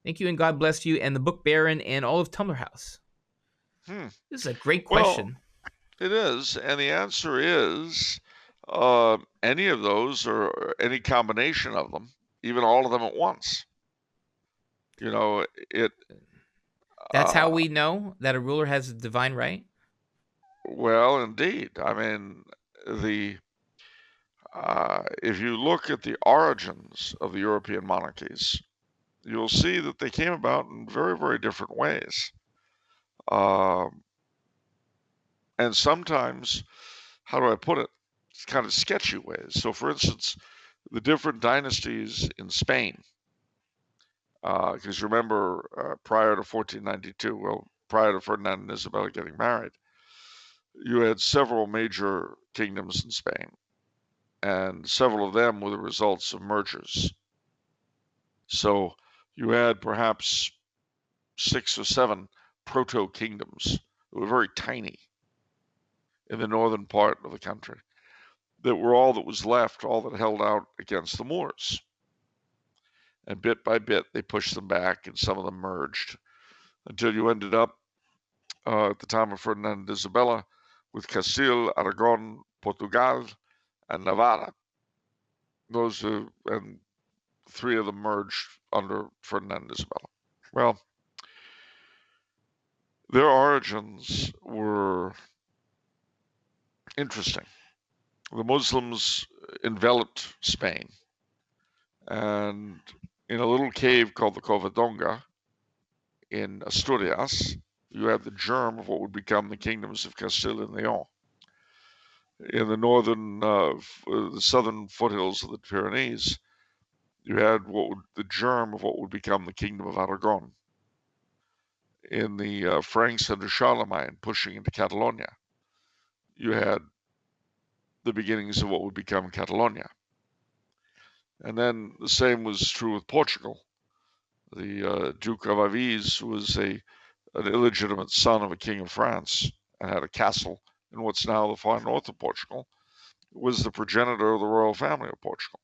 Thank you, and God bless you, and the Book Baron, and all of Tumblr House. This is a great question. Well, it is, and the answer is any of those or any combination of them, even all of them at once. You know, That's how we know that a ruler has a divine right? Well, indeed. I mean, if you look at the origins of the European monarchies, you'll see that they came about in very, very different ways. And sometimes, how do I put it? It's kind of sketchy ways. So, for instance, the different dynasties in Spain, because remember, prior to 1492, well, prior to Ferdinand and Isabella getting married, you had several major kingdoms in Spain, and several of them were the results of mergers. So you had perhaps 6 or 7 proto-kingdoms that were very tiny in the northern part of the country, that were all that was left, all that held out against the Moors. And bit by bit, they pushed them back, and some of them merged, until you ended up, at the time of Ferdinand and Isabella, with Castile, Aragon, Portugal, and Navarra. Those and 3 of them merged under Ferdinand and Isabella. Well, their origins were interesting. The Muslims enveloped Spain. And in a little cave called the Covadonga in Asturias, you have the germ of what would become the kingdoms of Castile and Leon. In the the southern foothills of the Pyrenees, you had the germ of what would become the kingdom of Aragon. In the Franks under Charlemagne pushing into Catalonia, you had the beginnings of what would become Catalonia. And then the same was true with Portugal. The Duke of Aviz was an illegitimate son of a king of France and had a castle in what's now the far north of Portugal, was the progenitor of the royal family of Portugal.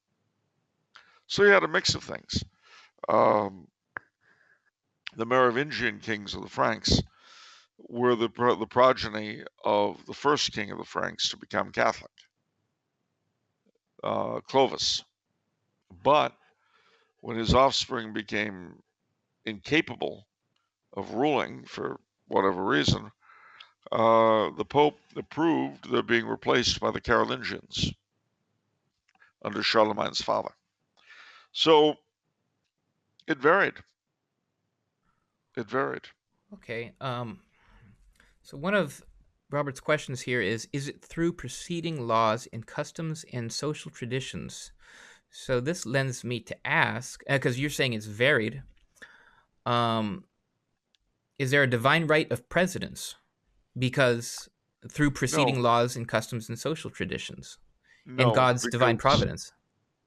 So you had a mix of things. The Merovingian kings of the Franks were the progeny of the first king of the Franks to become Catholic, Clovis. But when his offspring became incapable of ruling for whatever reason, the Pope approved their being replaced by the Carolingians under Charlemagne's father. So it varied. It varied. Okay. So one of Robert's questions here is it through preceding laws and customs and social traditions? So this lends me to ask, because you're saying it's varied, is there a divine right of precedence? Because through preceding laws and customs and social traditions and God's divine providence.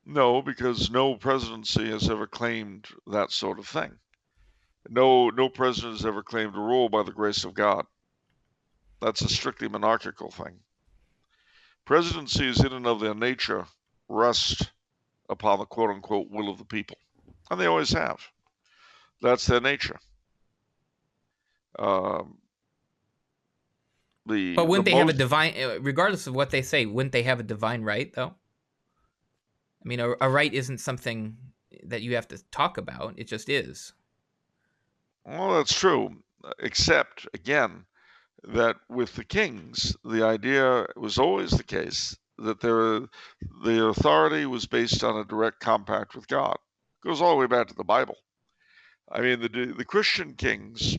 No, because no presidency has ever claimed that sort of thing. No president has ever claimed to rule by the grace of God. That's a strictly monarchical thing. Presidencies in and of their nature rest upon the quote-unquote will of the people. And they always have. That's their nature. But wouldn't they have a divine, regardless of what they say, wouldn't they have a divine right, though? I mean, a right isn't something that you have to talk about. It just is. Well, that's true. Except, again, that with the kings, the idea was always the case that the authority was based on a direct compact with God. It goes all the way back to the Bible. I mean, the Christian kings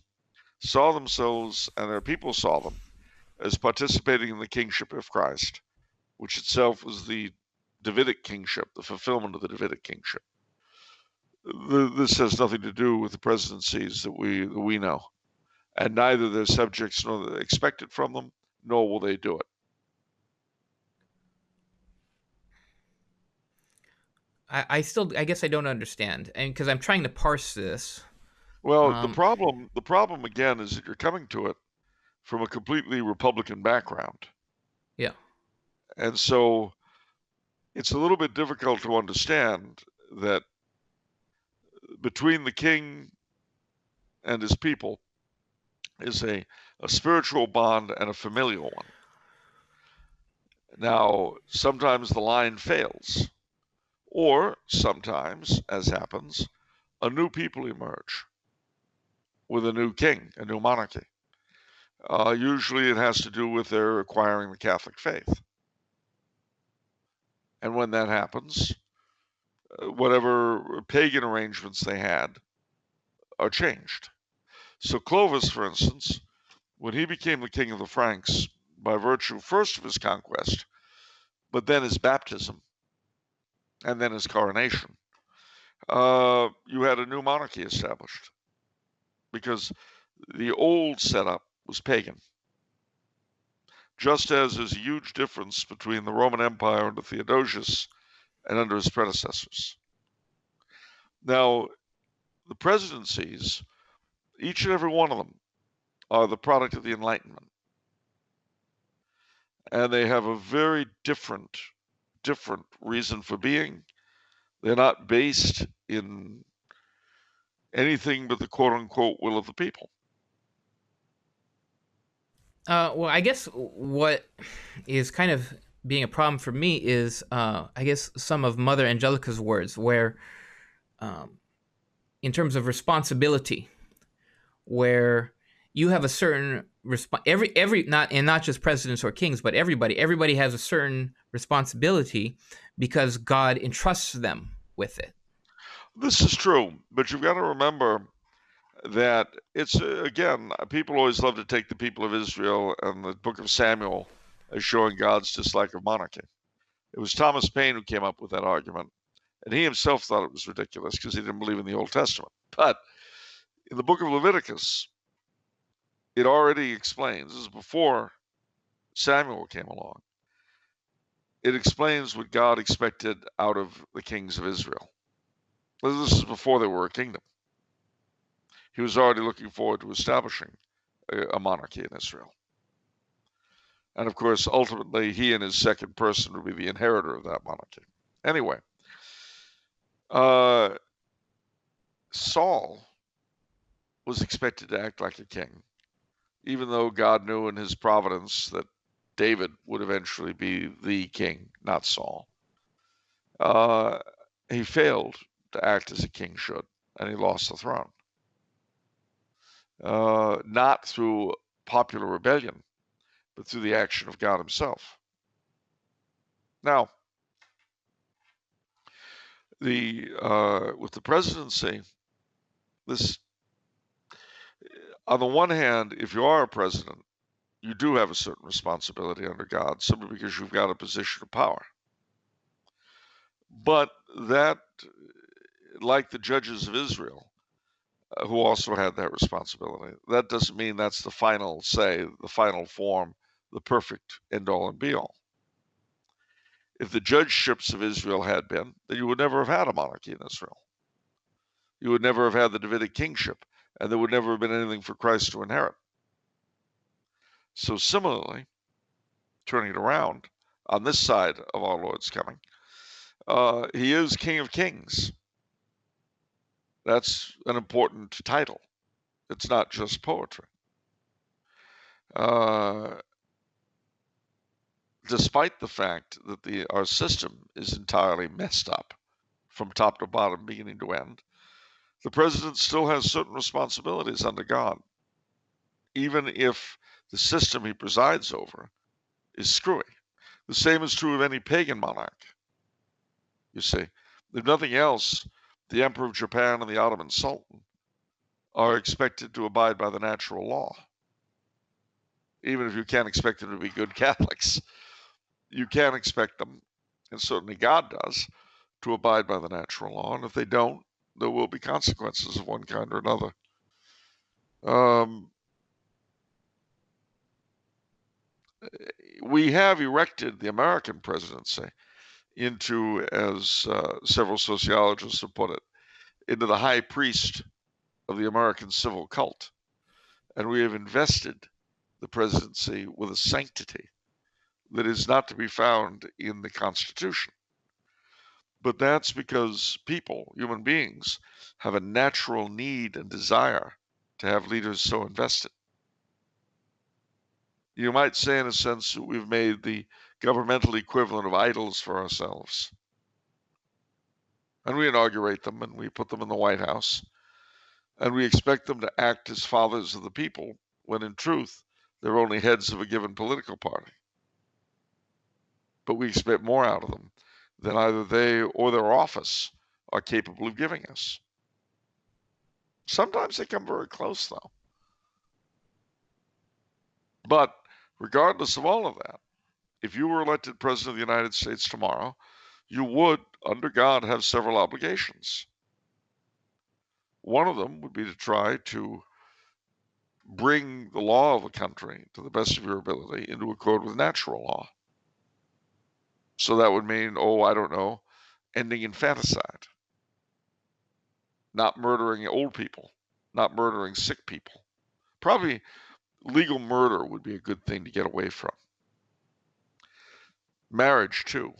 saw themselves, and their people saw them, as participating in the kingship of Christ, which itself was the Davidic kingship, the fulfillment of the Davidic kingship. This has nothing to do with the presidencies that we know, and neither their subjects nor they expect it from them, nor will they do it. I guess I don't understand, and because I'm trying to parse this. Well, the problem again is that you're coming to it from a completely Republican background. Yeah. And so it's a little bit difficult to understand that between the king and his people is a spiritual bond and a familial one. Now, sometimes the line fails, or sometimes, as happens, a new people emerge with a new king, a new monarchy. Usually it has to do with their acquiring the Catholic faith. And when that happens, whatever pagan arrangements they had are changed. So Clovis, for instance, when he became the king of the Franks, by virtue first of his conquest, but then his baptism, and then his coronation, you had a new monarchy established, because the old setup was pagan. Just as there's a huge difference between the Roman Empire under Theodosius and under his predecessors. Now, the presidencies, each and every one of them, are the product of the Enlightenment. And they have a very different reason for being. They're not based in anything but the quote-unquote will of the people. Well, I guess what is kind of being a problem for me is, I guess, some of Mother Angelica's words, where, in terms of responsibility, where you have a certain not just presidents or kings, but everybody has a certain responsibility because God entrusts them with it. This is true, but you've got to remember that it's, again, people always love to take the people of Israel and the book of Samuel as showing God's dislike of monarchy. It was Thomas Paine who came up with that argument, and he himself thought it was ridiculous because he didn't believe in the Old Testament. But in the book of Leviticus, it already explains, this is before Samuel came along, it explains what God expected out of the kings of Israel. This is before they were a kingdom. He was already looking forward to establishing a monarchy in Israel. And of course, ultimately, he and his second person would be the inheritor of that monarchy. Anyway, Saul was expected to act like a king, even though God knew in his providence that David would eventually be the king, not Saul. He failed to act as a king should, and he lost the throne. Not through popular rebellion, but through the action of God himself. Now, with the presidency, on the one hand, if you are a president, you do have a certain responsibility under God, simply because you've got a position of power. But that, like the judges of Israel, who also had that responsibility, that doesn't mean that's the final say, the final form, the perfect end-all and be-all. If the judgeships of Israel had been, then you would never have had a monarchy in Israel. You would never have had the Davidic kingship, and there would never have been anything for Christ to inherit. So similarly, turning it around, on this side of our Lord's coming, he is King of Kings. That's an important title. It's not just poetry. Despite the fact that our system is entirely messed up from top to bottom, beginning to end, the president still has certain responsibilities under God, even if the system he presides over is screwy. The same is true of any pagan monarch. You see, if nothing else, the Emperor of Japan and the Ottoman Sultan are expected to abide by the natural law. Even if you can't expect them to be good Catholics, you can expect them, and certainly God does, to abide by the natural law. And if they don't, there will be consequences of one kind or another. We have erected the American presidency into, as several sociologists have put it, into the high priest of the American civil cult. And we have invested the presidency with a sanctity that is not to be found in the Constitution. But that's because people, human beings, have a natural need and desire to have leaders so invested. You might say, in a sense, that we've made the governmental equivalent of idols for ourselves. And we inaugurate them, and we put them in the White House, and we expect them to act as fathers of the people, when in truth, they're only heads of a given political party. But we expect more out of them than either they or their office are capable of giving us. Sometimes they come very close, though. But regardless of all of that, if you were elected president of the United States tomorrow, you would, under God, have several obligations. One of them would be to try to bring the law of the country, to the best of your ability, into accord with natural law. So that would mean, ending infanticide, not murdering old people, not murdering sick people. Probably legal murder would be a good thing to get away from. Marriage, too,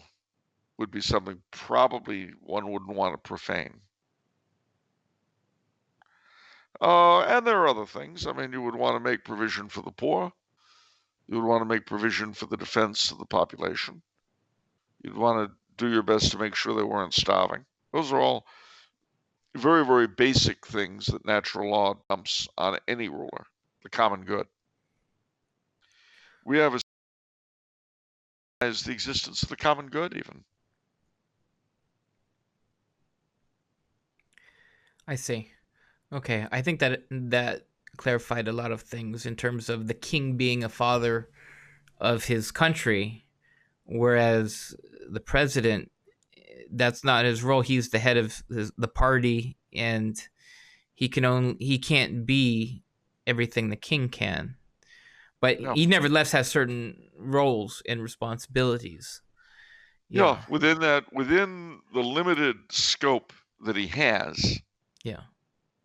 would be something probably one wouldn't want to profane. And there are other things. I mean, you would want to make provision for the poor. You would want to make provision for the defense of the population. You'd want to do your best to make sure they weren't starving. Those are all very, very basic things that natural law dumps on any ruler, the common good. We have as the existence of the common good, even. I see. Okay, I think that clarified a lot of things in terms of the king being a father of his country, whereas the president, that's not his role. He's the head of the party, and he can't be everything the king can. But Yeah. he nevertheless has certain roles and responsibilities. Yeah, Yeah. within the limited scope that he has, Yeah.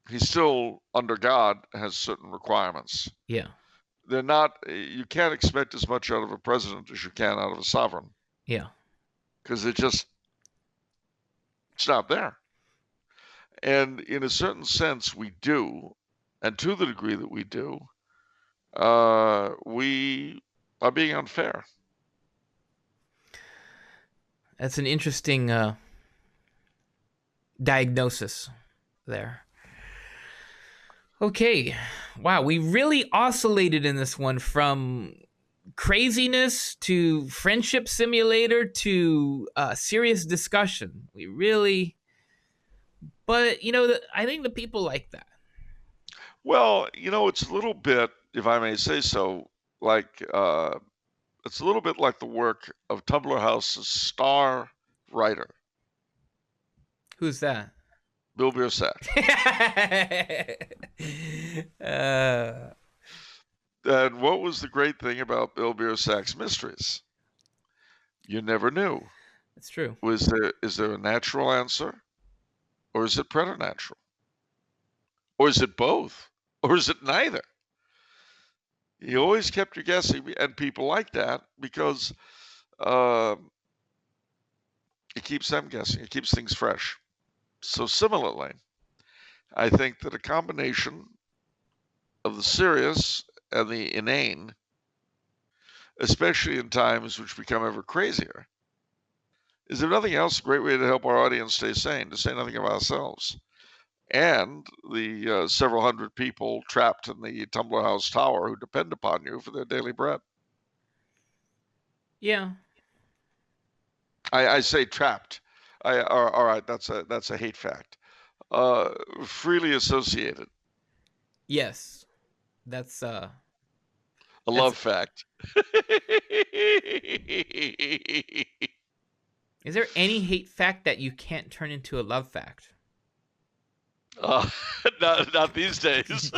he still, under God, has certain requirements. Yeah. They're not, you can't expect as much out of a president as you can out of a sovereign, Yeah. because it's not there. And in a certain sense, we do, and to the degree that we do, we are being unfair. That's an interesting diagnosis there. Okay. Wow, we really oscillated in this one from craziness to friendship simulator to serious discussion. We really, but I think the people like that. Well, it's a little bit, if I may say so, like it's a little bit like the work of Tumblr House's star writer, Who's that? Bill Biersack. And what was the great thing about Bill Biersack's mysteries? You never knew. That's true. Is there a natural answer, or is it preternatural, or is it both, or is it neither? He always kept you guessing, and people like that because it keeps them guessing. It keeps things fresh. So similarly, I think that a combination of the serious and the inane, especially in times which become ever crazier, is, if nothing else, a great way to help our audience stay sane, to say nothing of ourselves. And the several hundred people trapped in the Tumblr House Tower who depend upon you for their daily bread. Yeah. I say trapped. All right, that's a hate fact. Freely associated. Yes. That's A love fact. Is there any hate fact that you can't turn into a love fact? Not these days.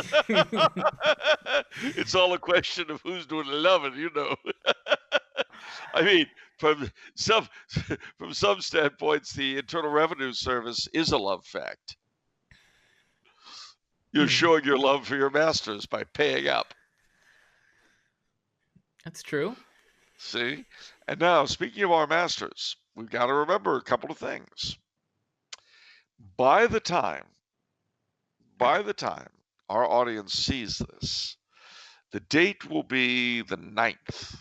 It's all a question of who's doing the loving, I mean, from some standpoints, the Internal Revenue Service is a love fact. You're showing your love for your masters by paying up. That's true. See? And now, speaking of our masters, we've got to remember a couple of things. By the time our audience sees this, the date will be the 9th.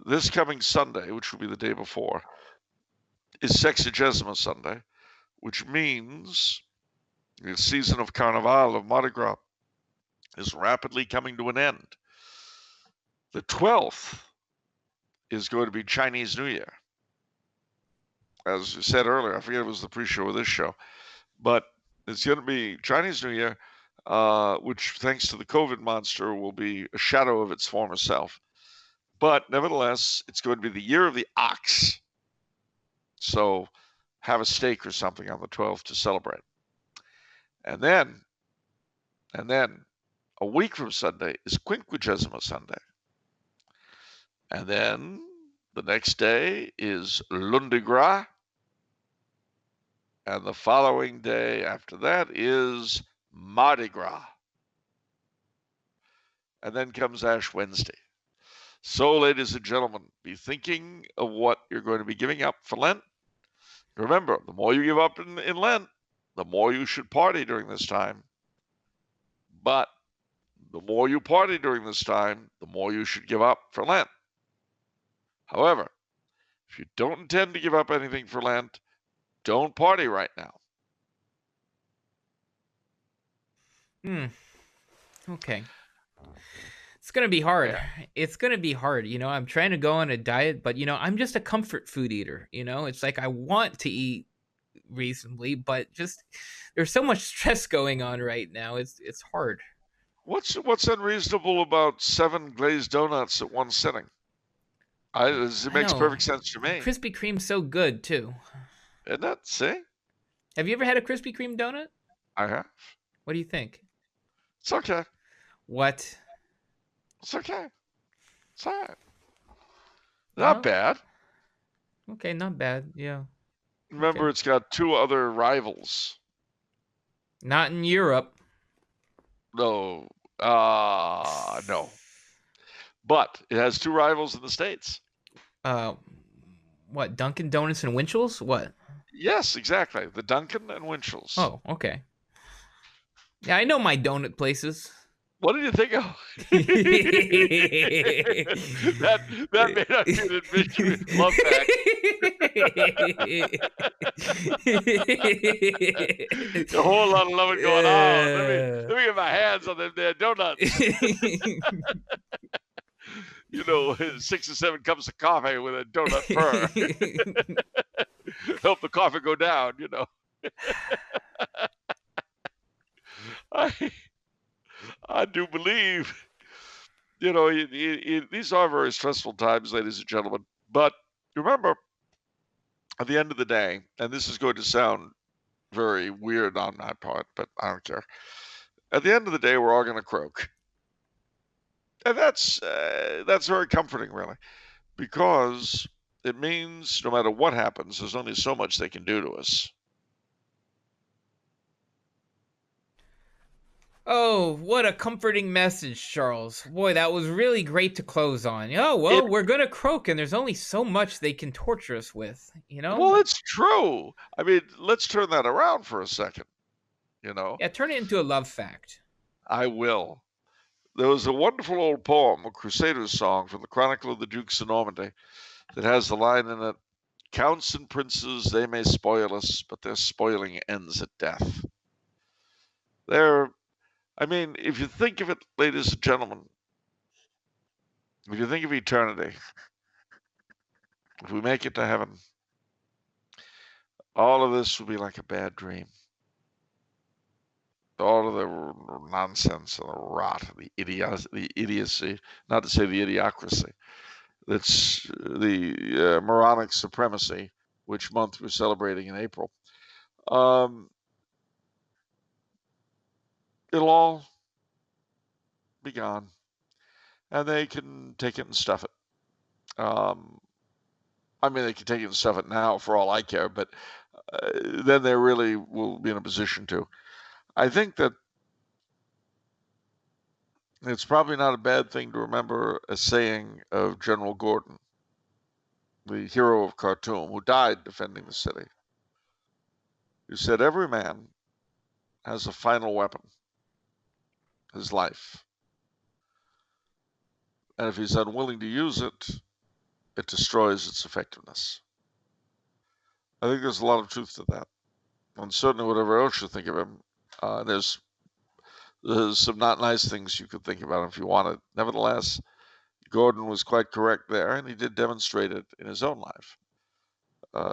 This coming Sunday, which will be the day before, is Sexagesima Sunday, which means the season of Carnival, of Mardi Gras, is rapidly coming to an end. The 12th is going to be Chinese New Year. As you said earlier, I forget it was the pre-show of this show, but it's going to be Chinese New Year, which, thanks to the COVID monster, will be a shadow of its former self. But nevertheless, it's going to be the year of the ox. So have a steak or something on the 12th to celebrate. And then a week from Sunday is Quinquagesima Sunday. And then the next day is Lundi Gras. And the following day after that is Mardi Gras. And then comes Ash Wednesday. So, ladies and gentlemen, be thinking of what you're going to be giving up for Lent. Remember, the more you give up in Lent, the more you should party during this time. But the more you party during this time, the more you should give up for Lent. However, if you don't intend to give up anything for Lent, don't party right now. Okay. It's gonna be hard. Yeah. It's gonna be hard. I'm trying to go on a diet, but I'm just a comfort food eater. It's like I want to eat reasonably, but just there's so much stress going on right now. It's hard. What's unreasonable about 7 glazed donuts at one sitting? It I makes know. perfect sense to me. Krispy Kreme's so good too. Isn't it? See? Have you ever had a Krispy Kreme donut? I have. What do you think? It's okay. What? It's okay. It's all right. Not Well, bad. okay, not bad. Yeah. Remember, Okay. it's got 2 other rivals. Not in Europe. No. No. But it has 2 rivals in the States. Uh, what? Dunkin' Donuts and Winchell's? What? Yes, exactly. The Dunkin' and Winchell's. Oh, okay. Yeah, I know my donut places. What did you think of? that may not be an admission love fact. A whole lot of loving going on. Let me get my hands on them there donuts. 6 or 7 cups of coffee with a donut per. Help the coffee go down, I do believe, these are very stressful times, ladies and gentlemen. But remember, at the end of the day, and this is going to sound very weird on my part, but I don't care. At the end of the day, we're all going to croak. And that's very comforting, really, because it means no matter what happens, there's only so much they can do to us. Oh, what a comforting message, Charles. Boy, that was really great to close on. Oh, well, we're going to croak, and there's only so much they can torture us with, Well, it's true. I mean, let's turn that around for a second, Yeah, turn it into a love fact. I will. There was a wonderful old poem, a Crusaders song from the Chronicle of the Dukes of Normandy, that has the line in it, "Counts and princes, they may spoil us, but their spoiling ends at death." If you think of it, ladies and gentlemen, if you think of eternity, if we make it to heaven, all of this will be like a bad dream. All of the nonsense and the rot, the idiocy, not to say the idiocracy, that's the moronic supremacy, which month we're celebrating in April. It'll all be gone, and they can take it and stuff it. They can take it and stuff it now for all I care, but then they really will be in a position to. I think that it's probably not a bad thing to remember a saying of General Gordon, the hero of Khartoum, who died defending the city, who said, "Every man has a final weapon, his life. And if he's unwilling to use it, it destroys its effectiveness." I think there's a lot of truth to that. And certainly whatever else you think of him, there's some not nice things you could think about him if you wanted. Nevertheless, Gordon was quite correct there, and he did demonstrate it in his own life.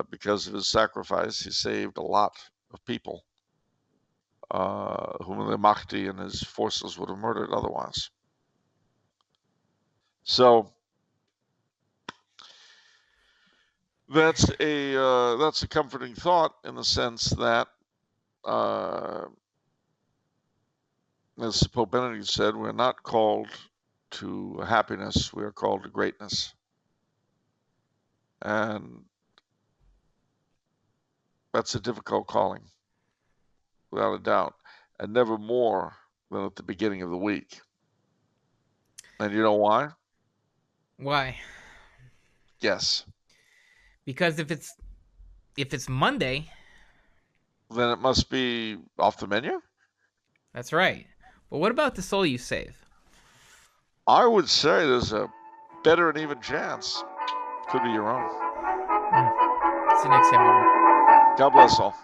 Because of his sacrifice, he saved a lot of people whom the Mahdi and his forces would have murdered otherwise. So that's a comforting thought in the sense that, as Pope Benedict said, we're not called to happiness, we are called to greatness. And that's a difficult calling, without a doubt, and never more than at the beginning of the week. And you know why? Why? Yes. Because if it's Monday, Then it must be off the menu? That's right. But what about the soul you save? I would say there's a better and even chance. Could be your own. See you next time, everyone. God bless all.